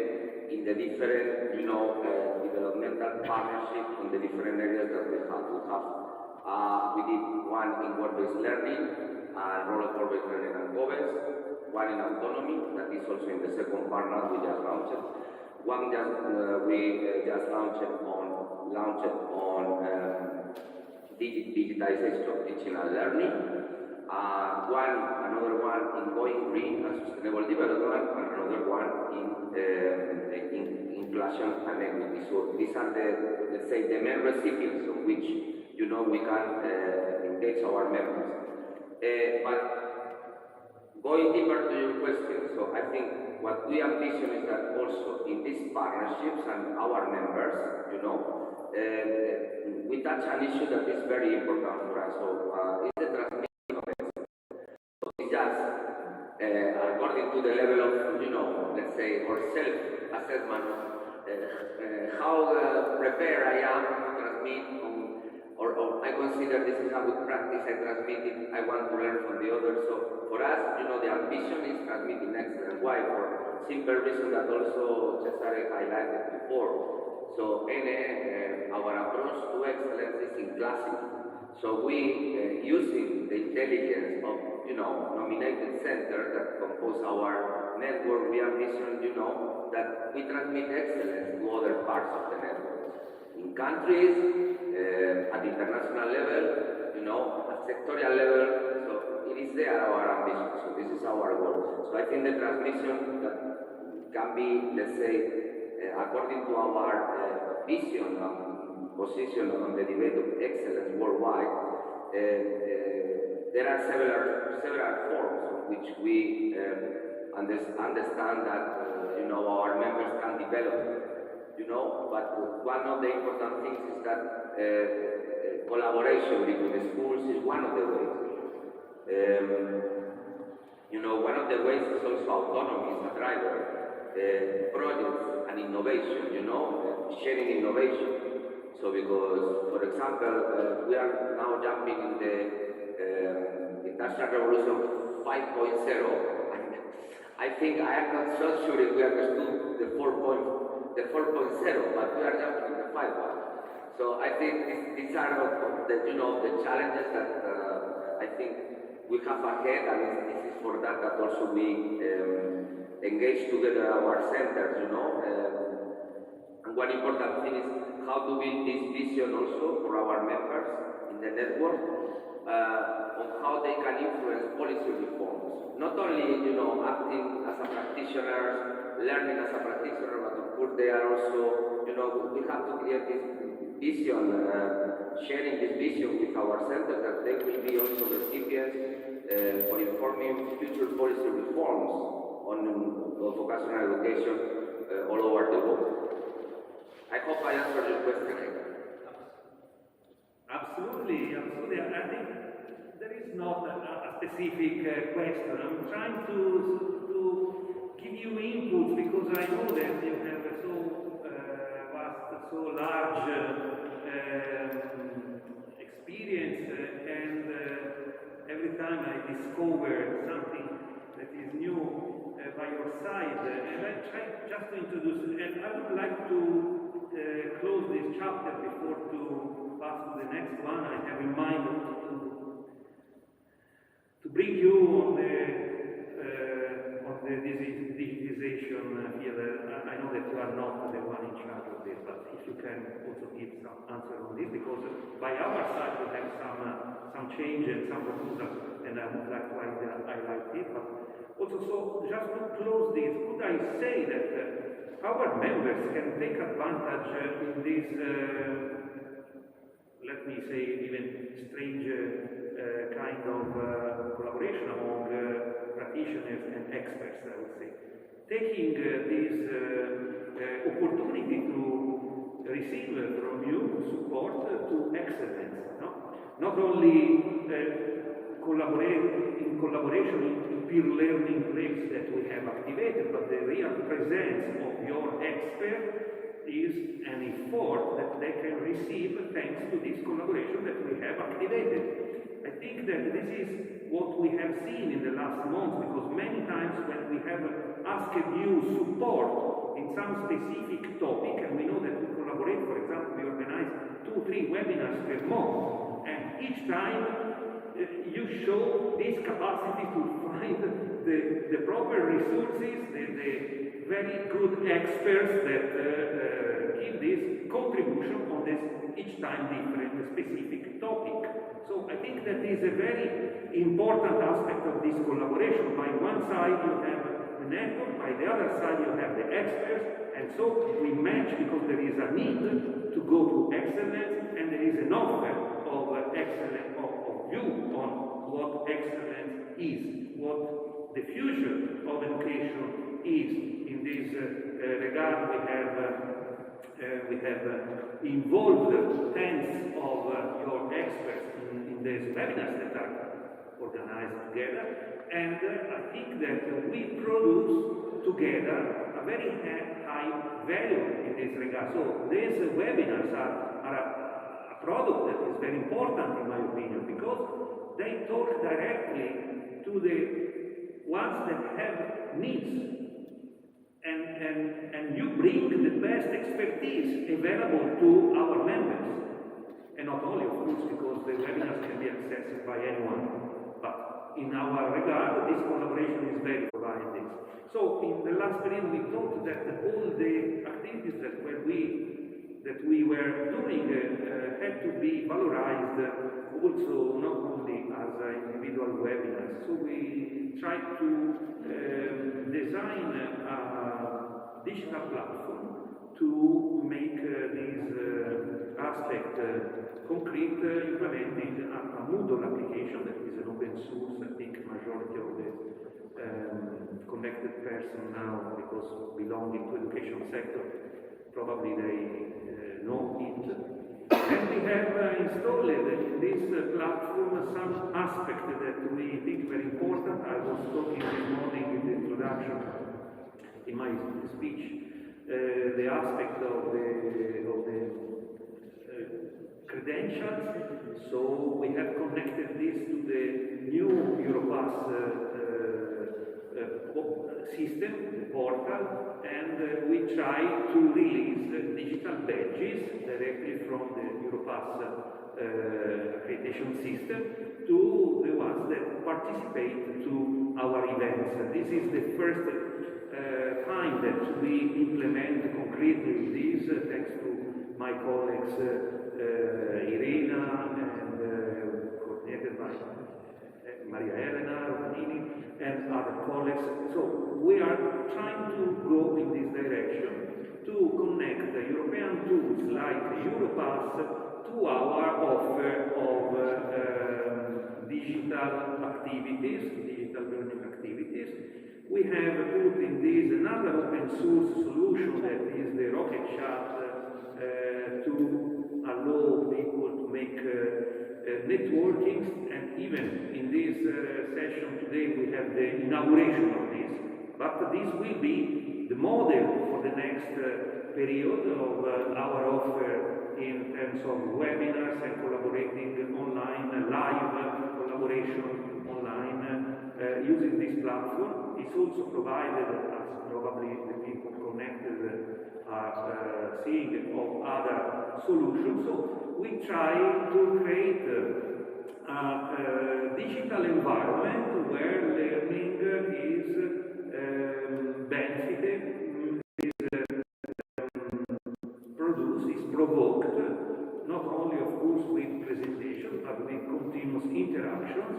in the different, developmental partnerships on the different areas that we have. We did one in work-based learning, role-based learning and COVES, one in autonomy, that is also in the second partner we just launched. One we just launched on digitization of teaching and learning. Another one in going green and sustainable development, and another one in inclusion and equity. So these are the main recipients of which we can engage our members. But going deeper to your question, so I think what we envision is that also in these partnerships and our members, we touch an issue that is very important for us. So it's the transmission. According to the level of, let's say, or self-assessment, how prepared I am to transmit, or I consider this is a good practice, I transmit it, I want to learn from the others. So for us, the ambition is transmitting excellence. Why? For simple reason that also Cesare highlighted before. So our approach to excellence is inclusive. So we, using the intelligence of, nominated centers that compose our network, we ambition, that we transmit excellence to other parts of the network. In countries, at international level, at sectorial level, so it is there our ambition. So this is our goal. So I think the transmission that can be, let's say, according to our vision and position on the debate of excellence worldwide, there are several forms in which we understand that our members can develop. But one of the important things is that collaboration between the schools is one of the ways. One of the ways is also autonomy is a driver. Projects and innovation, sharing innovation. So because, for example, we are now jumping in the Industrial Revolution 5.0. I think I am not so sure if we understood the 4.0 the 4.0, but we are jumping to the 5.1. So I think these are the challenges that I think we have ahead, and this is for that also we engage together our centers, and one important thing is how to build this vision also for our members in the network on how they can influence policy reforms. Not only, acting as a practitioner, learning as a practitioner, but of course they are also, we have to create this vision, sharing this vision with our centers, that they will be also recipients for informing future policy reforms on vocational education all over the world. I hope I answered your question. Absolutely. I think there is not a specific question. I'm trying to give you inputs because I know that you have a so vast, so large experience, and every time I discover something that is new by your side, and I try just to introduce it. And I would like to close this chapter before to pass to the next one. I have in mind to bring you on the digitization field. I know that you are not the one in charge of this, but if you can also give some answer on this, because by our side we have some change and some proposals, and I would like to highlight it. But also, so just to close this, could I say that our members can take advantage in this, let me say, even strange kind of collaboration among practitioners and experts, I would say. Taking this opportunity to receive from you support to excellence, not only in collaboration in peer learning labs that we have activated, but the real presence of your expert is an effort that they can receive thanks to this collaboration that we have activated. I think that this is what we have seen in the last months, because many times when we have asked you support in some specific topic, and we know that we collaborate, for example, we organize 2-3 webinars per month, and each time you show this capacity to find the proper resources, the very good experts that give this contribution on this each time different specific topic. So I think that is a very important aspect of this collaboration. By one side you have the network, by the other side you have the experts, and so we match because there is a need to go to excellence, and there is an offer of excellence of view on what excellence is, what the future of education is. In this regard, we have involved tens of your experts in these webinars that are organized together, and I think that we produce together a very high value in this regard. So these webinars are a product that is very important in my opinion, because they talk directly to the ones that have needs, and you bring the best expertise available to our members, and not only, of course, because the webinars can be accessed by anyone, but in our regard, this collaboration is very providing. So in the last period, we thought that all the activities that we were doing had to be valorized also, not only as individual webinars. So we tried to design a digital platform to make this aspect concrete, implementing a Moodle application that is an open source. I think majority of the connected person now, because belonging to education sector, probably they know it. And we have installed in this platform some aspect that we think very important. I was talking this morning in the introduction in my speech, the aspect of the credentials. So we have connected this to the new Europass system, the portal, and which try to release digital badges directly from the Europass accreditation system to the ones that participate to our events. This is the first time that we implement concretely this, thanks to my colleagues Irina and coordinated by Maria Elena, Romanini, and other colleagues. So we are trying to go in this direction to connect the European tools like Europass to our offer of digital activities, digital learning activities. We have put in this another open source solution that is the Rocket Chat to allow people to make networking, and even in this session today we have the inauguration of this. But this will be the model for the next period of our offer in terms of webinars and collaborating online, live collaboration online using this platform. It's also provided, as probably the people connected are seeing, of other solutions. So we try to create a digital environment where learning is benefited, is provoked, not only of course with presentation, but with continuous interactions.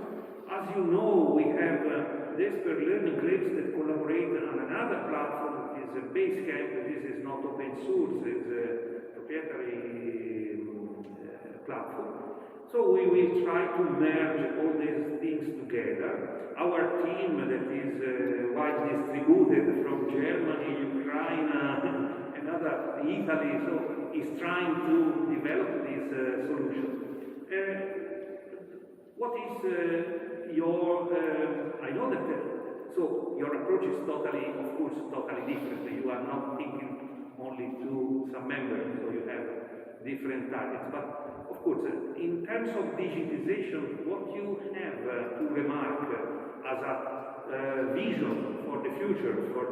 As you know, we have Desper Learning Grids that collaborate on another platform, that is a Basecamp. This is not open source, it's a proprietary platform. So we will try to merge all these things together. Our team that is widely distributed from Germany, Ukraine, and other Italy, so is trying to develop this solution. What is your, I know that, so your approach is totally, of course, totally different. You are not thinking only to some members, so you have different targets. But of course, in terms of digitization, what you have to remark as a vision for the future, for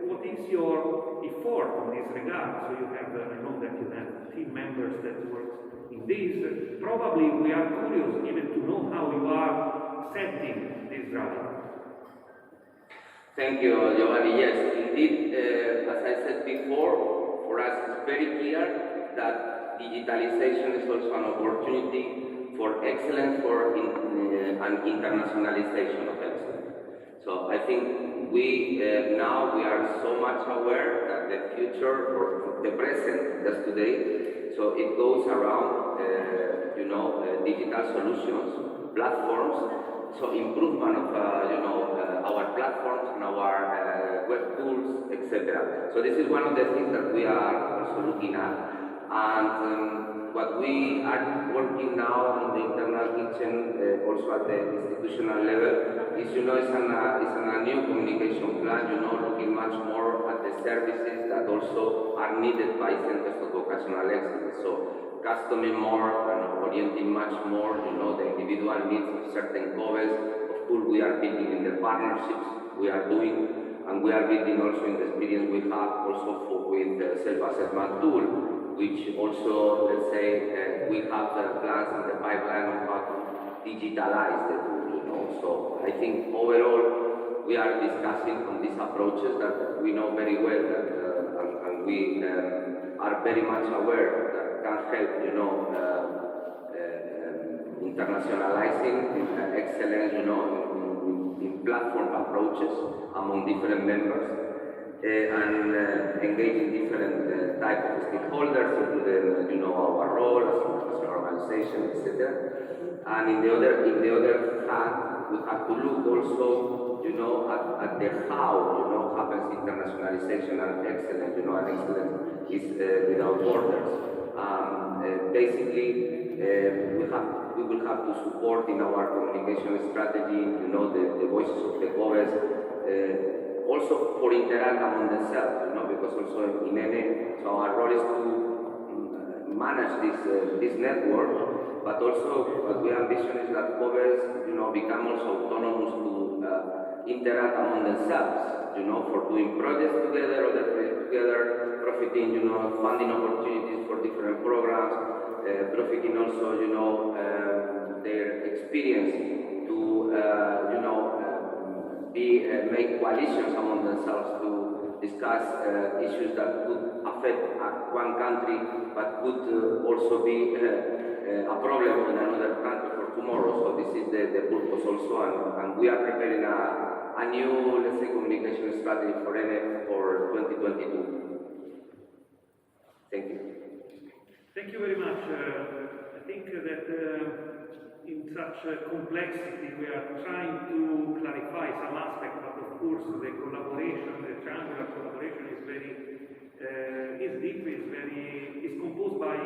what is your effort in this regard? So you have, I know that you have team members that work in this. Probably we are curious even to know how you are setting this drive. Thank you, Giovanni. Yes, indeed, as I said before, for us it's very clear that digitalization is also an opportunity for excellence, and internationalization of excellence. So I think we now we are so much aware that the future, or the present, just today, so it goes around, digital solutions, platforms, so improvement of, our platforms and our web tools, etc. So this is one of the things that we are also looking at. And what we are working now in the internal kitchen, also at the institutional level, is, is a new communication plan, looking much more at the services that also are needed by centers of vocational excellence. So customing more and orienting much more, the individual needs of certain COVEs. Of course, we are building in the partnerships we are doing, and we are building also in the experience we have also with the self-assessment tool, which also, let's say, we have plans in the pipeline on how to digitalize the tool, So I think overall we are discussing on these approaches that we know very well that, and we are very much aware that can help, internationalizing excellence, in platform approaches among different members. And engaging different type of stakeholders, including our role as an organization, etc. And in the other hand, we have to look also, at the how, happens internationalization and excellence. And excellence is without borders. Basically, we will have to support in our communication strategy, the voices of the COVEs. Also for interact among themselves, because also in NN, so our role is to manage this network, but also what we ambition is that COVEs, become also autonomous to interact among themselves, for doing projects together, other projects together, profiting, funding opportunities for different programs, profiting also, their experience to, make coalitions among themselves to discuss issues that could affect one country, but could also be a problem in another country for tomorrow. So this is the purpose also, and we are preparing a new, let's say, communication strategy for NF for 2022. Thank you. Thank you very much. I think that in such complexity we are trying to clarify some aspects, but of course the collaboration, the triangular collaboration is very, is deep, is composed by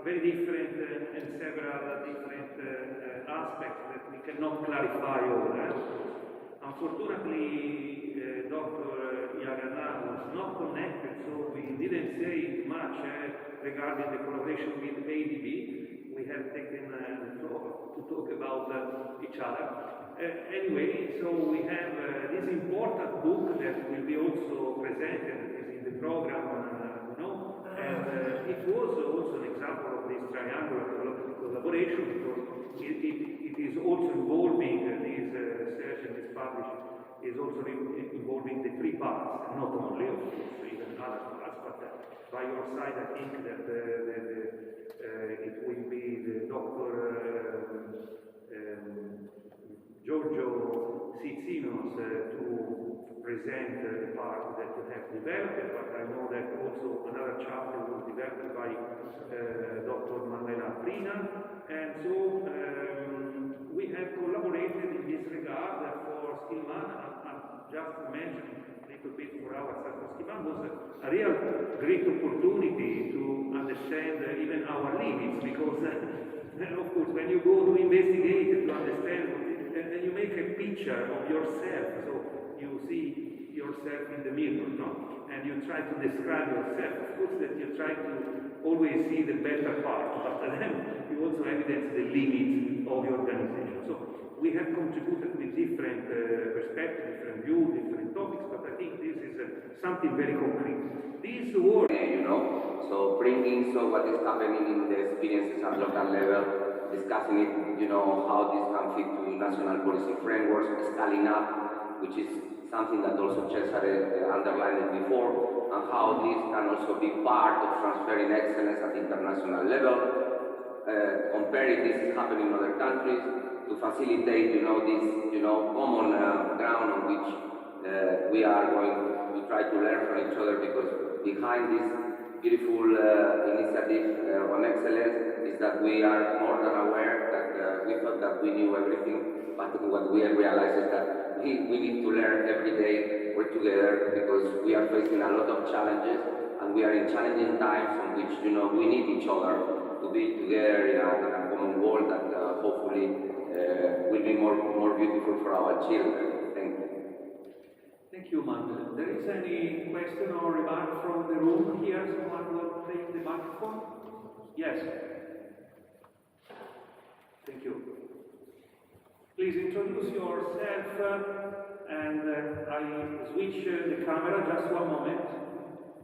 very different and several different aspects that we cannot clarify all. Unfortunately, Dr. Iagana was not connected, so we didn't say much regarding the collaboration with ADB. We have taken the floor to talk about each other. Anyway, so we have this important book that will be also presented, is in the program, and it was also an example of this triangular collaboration, because it is also involving this research and this publishing is also involving the three parts, not only, of course, even other parts, but by your side I think that it will be the Dr. Giorgio Cicinos to present the part that you have developed, but I know that also another chapter was developed by Dr. Manuela Prina, and so we have collaborated in this regard for Skillman. I'm just mentioning a little bit for ourselves. Skillman was a real great opportunity to understand even our limits, because of course when you go to investigate, to understand, then you make a picture of yourself, so you see yourself in the mirror, and you try to describe yourself. Of course that you try to always see the better part, but then you also evidence the limits of the organization. So we have contributed with different perspectives, different views, different topics, but I think this is something very concrete. This work, so bringing what is happening in the experiences at local level, discussing it, how this can fit to national policy frameworks, scaling up, which is something that also Cesare underlined before, and how this can also be part of transferring excellence at international level, comparing this is happening in other countries, to facilitate, this, common ground on which we are going to try to learn from each other, because behind this beautiful initiative on excellence is that we are more than aware that we thought that we knew everything, but what we have realized is that we need to learn every day, work together, because we are facing a lot of challenges, and we are in challenging times on which, we need each other to be together in a common goal that hopefully will be more beautiful for our children. Thank you. Thank you, Manuel. There is any question or remark from the room here? Someone will take the microphone? Yes. Thank you. Please introduce yourself, and I switch the camera, just one moment.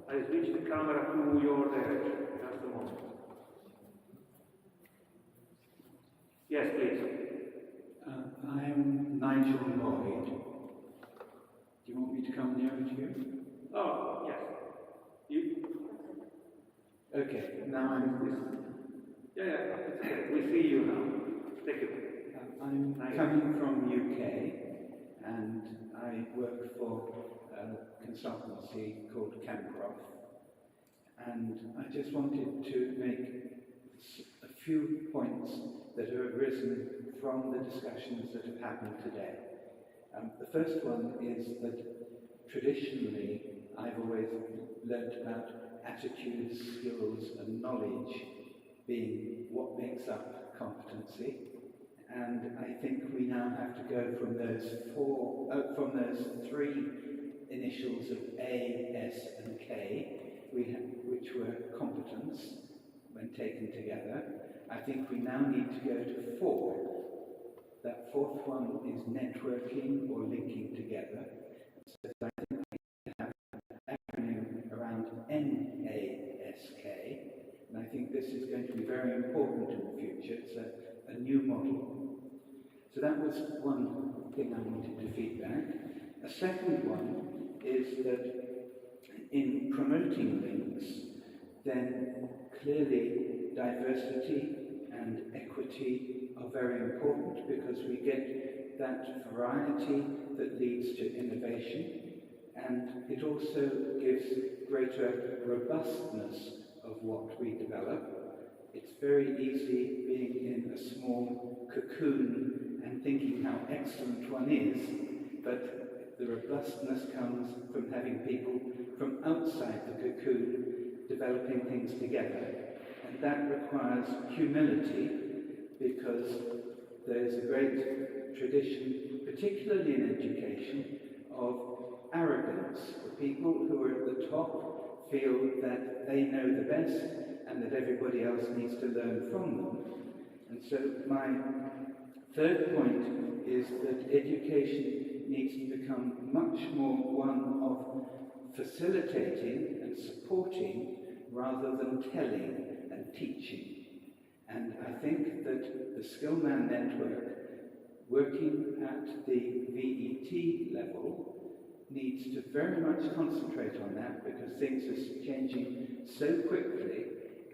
I switch the camera to your direction, just a moment. Yes, please. I'm Nigel Lloyd. Do you want me to come nearer to you? Oh, yes. You? Okay, now I'm Yeah, it's okay. We see you now. Thank you. I'm coming from UK, and I work for a consultancy called Cancroft, and I just wanted to make a few points that have arisen from the discussions that have happened today. The first one is that traditionally I've always learnt about attitudes, skills and knowledge being what makes up competency, and I think we now have to go from those three initials of A, S and K, which were competence when taken together. I think we now need to go to 4. That fourth one is networking or linking together. So I think very important in the future. It's a new model. So that was one thing I wanted to feedback. A second one is that in promoting links, then clearly diversity and equity are very important because we get that variety that leads to innovation, and it also gives greater robustness of what we develop. It's very easy being in a small cocoon and thinking how excellent one is, but the robustness comes from having people from outside the cocoon developing things together. And that requires humility, because there's a great tradition, particularly in education, of arrogance. The people who are at the top feel that they know the best and that everybody else needs to learn from them. And so my third point is that education needs to become much more one of facilitating and supporting rather than telling and teaching. And I think that the Skillman network, working at the VET level, needs to very much concentrate on that, because things are changing so quickly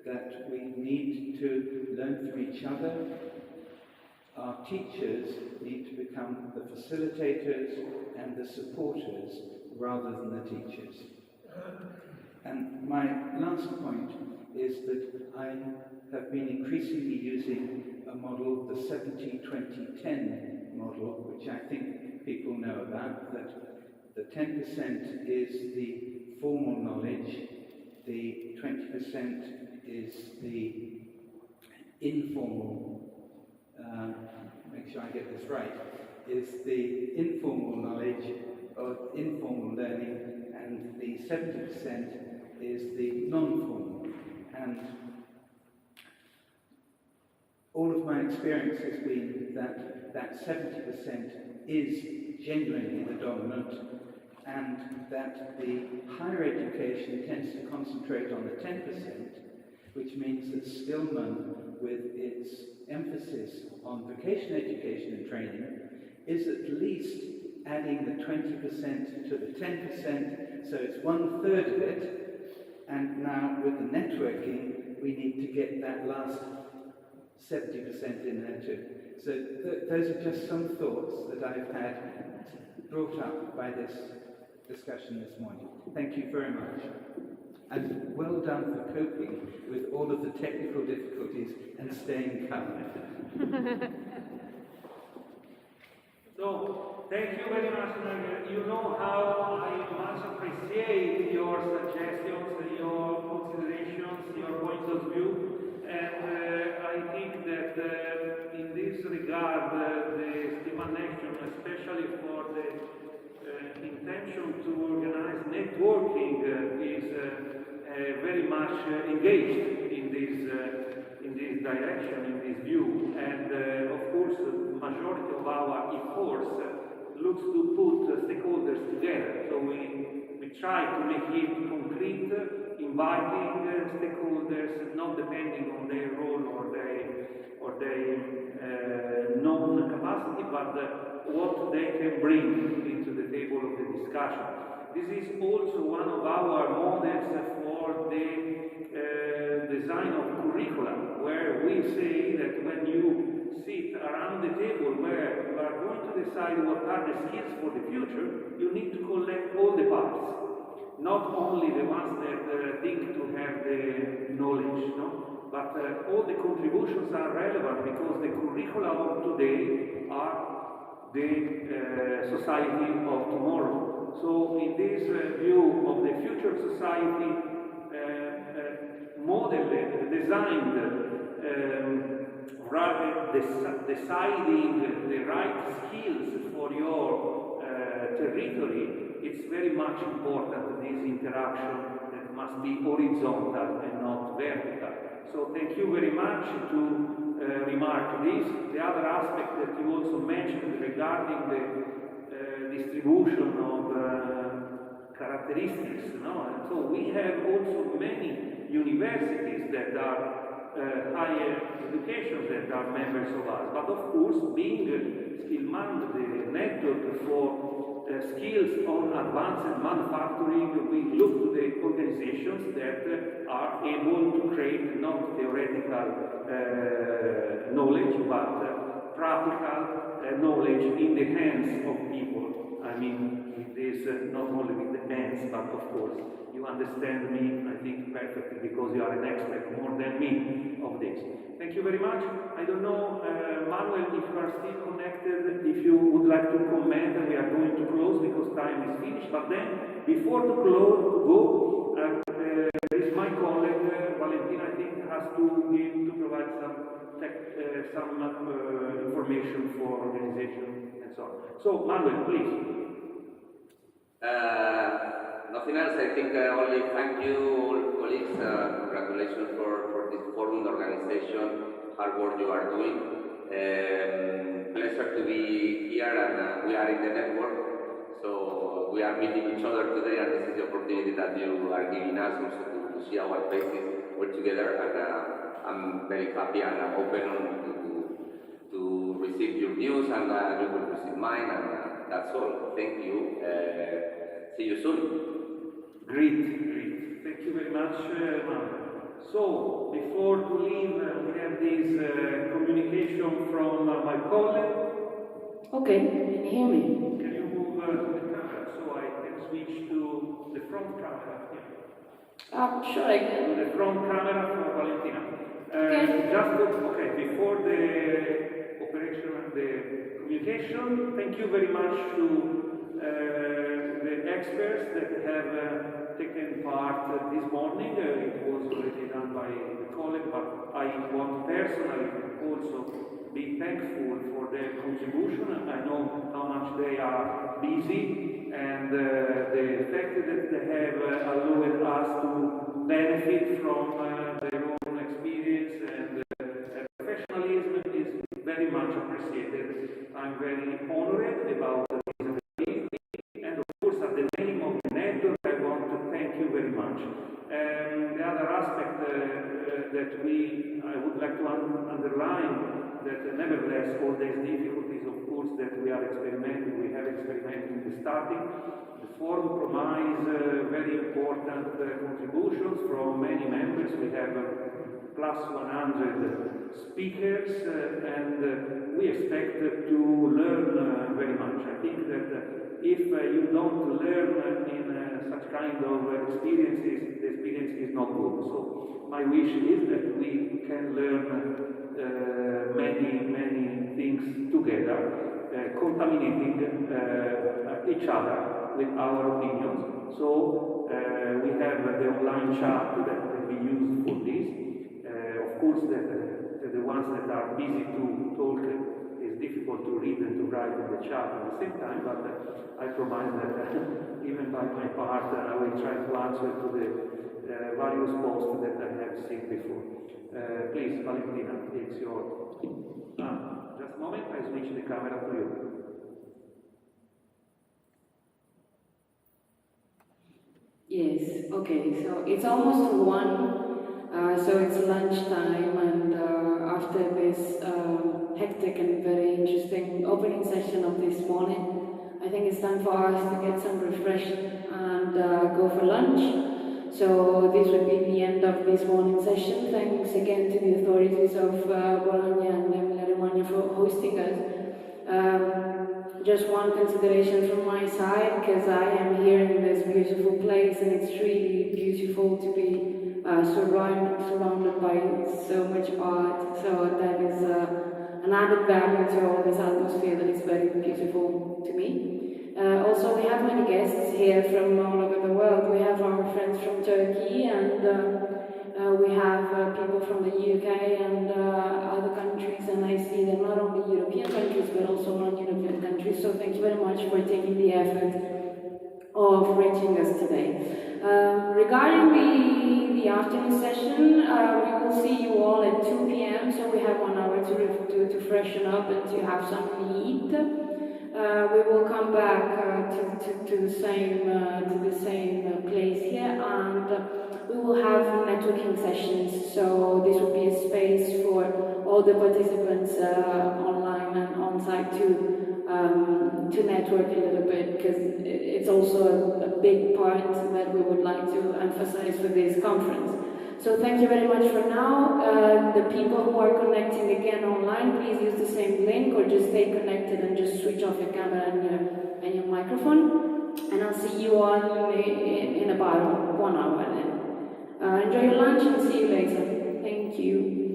that we need to learn from each other. Our teachers need to become the facilitators and the supporters rather than the teachers. And my last point is that I have been increasingly using a model, the 70-20-10 model, which I think people know about, that the 10% is the formal knowledge, the 20% is the informal, make sure I get this right, is the informal knowledge or informal learning, and the 70% is the non-formal. And all of my experience has been that that 70% is genuinely the dominant, and that the higher education tends to concentrate on the 10%, which means that Skillman, with its emphasis on vocational education and training, is at least adding the 20% to the 10%, so it's 1/3 of it. And now with the networking, we need to get that last 70% in there too. So those are just some thoughts that I've had brought up by this discussion this morning. Thank you very much. And well done for coping with all of the technical difficulties and staying calm. So, thank you very much, Nigel. You know how I much appreciate your suggestions, your considerations, your point of view, and I think that in this regard, the Skillman Nation, especially for the intention to organize networking, is very much engaged in this direction, in this view, and of course, the majority of our efforts looks to put stakeholders together. So we try to make it concrete, inviting stakeholders, not depending on their role or their known capacity, but what they can bring into the table of the discussion. This is also one of our models for the design of curricula, where we say that when you sit around the table where you are going to decide what are the skills for the future, you need to collect all the parts, not only the ones that think to have the knowledge, no? But all the contributions are relevant, because the curricula of today are the society of tomorrow. So in this view of the future society, modeled, designed, rather deciding the right skills for your territory, it's very much important, this interaction that must be horizontal and not vertical. So thank you very much to remark this. The other aspect that you also mentioned regarding the distribution of characteristics, no? And so we have also many universities that are higher education that are members of us. But of course, being Skillman, the network for skills on advanced manufacturing, we look to the organizations that are able to create not theoretical knowledge, but practical knowledge in the hands of people. I mean, it is not only with the hands, but of course, you understand me, I think, perfectly, because you are an expert more than me of this. Thank you very much. I don't know, Manuel, if you are still connected, if you would like to comment, we are going to close because time is finished. But then, before to go, there is my colleague, Valentina, I think, has to provide some information for organization and so on. So, Manuel, please. Nothing else. I think only thank you, all colleagues. Congratulations for this forum, the organization, hard work you are doing. Pleasure to be here, and we are in the network. So we are meeting each other today, and this is the opportunity that you are giving us also to see our faces work together. And I'm very happy and I'm open to receive your views, and you will receive mine, and that's all. Thank you. See you soon. Great. Thank you very much, Manuel. So, before to leave, we have this communication from my colleague. Okay, can you hear me? Can you move to the camera so I can switch to the front camera here? Sure, I can. The front camera for Valentina. Okay. Before the operation and the communication, thank you very much to the experts that have taken part this morning. It was already done by a colleague, but I want personally also be thankful for their contribution. I know how much they are busy, and the fact that they have allowed us to benefit from their own experience and professionalism is very much appreciated. I'm very honored about this ability, and of course, at the name of the network, I want to thank you very much. The other aspect that I would like to underline, that nevertheless, all these difficulties, of course, that we have experimented in the starting, the forum provides very important contributions from many members. We have plus 100 speakers, and we expect to learn very much. I think that if you don't learn in such kind of experiences, the experience is not good. So my wish is that we can learn many things together, contaminating each other with our opinions. So we have the online chat that can be used for this. Of course, the ones that are busy to talk, it's difficult to read and to write in the chat at the same time, but I promise that even by my part, I will try to answer to the various posts that I have seen before. Please, Valentina, it's your... just a moment, I switch the camera to you. Yes, okay, so it's almost 1, so it's lunchtime, and after this hectic and very interesting opening session of this morning, I think it's time for us to get some refreshment and go for lunch. So this would be the end of this morning session. Thanks again to the authorities of Bologna and Emilia-Romagna for hosting us. Just one consideration from my side, because I am here in this beautiful place, and it's really beautiful to be surrounded by so much art. So that is an added value to all this atmosphere that is very beautiful to me. Also, we have many guests here from all over the world. We have our friends from Turkey, and we have people from the UK and other countries, and I see that not only European countries but also non-European countries. So thank you very much for taking the effort of reaching us today. Regarding the afternoon session, we will see you all at 2 p.m. So we have 1 hour to freshen up and to have something to eat. we will come back to the same place here, and we will have networking sessions. So this will be a space for all the participants online and on site to network a little bit, because it's also a big part that we would like to emphasize for this conference. So thank you very much for now. The people who are connecting again online, please use the same link or just stay connected and just switch off your camera and your microphone. And I'll see you all in about 1 hour then. Enjoy your lunch and see you later. Thank you.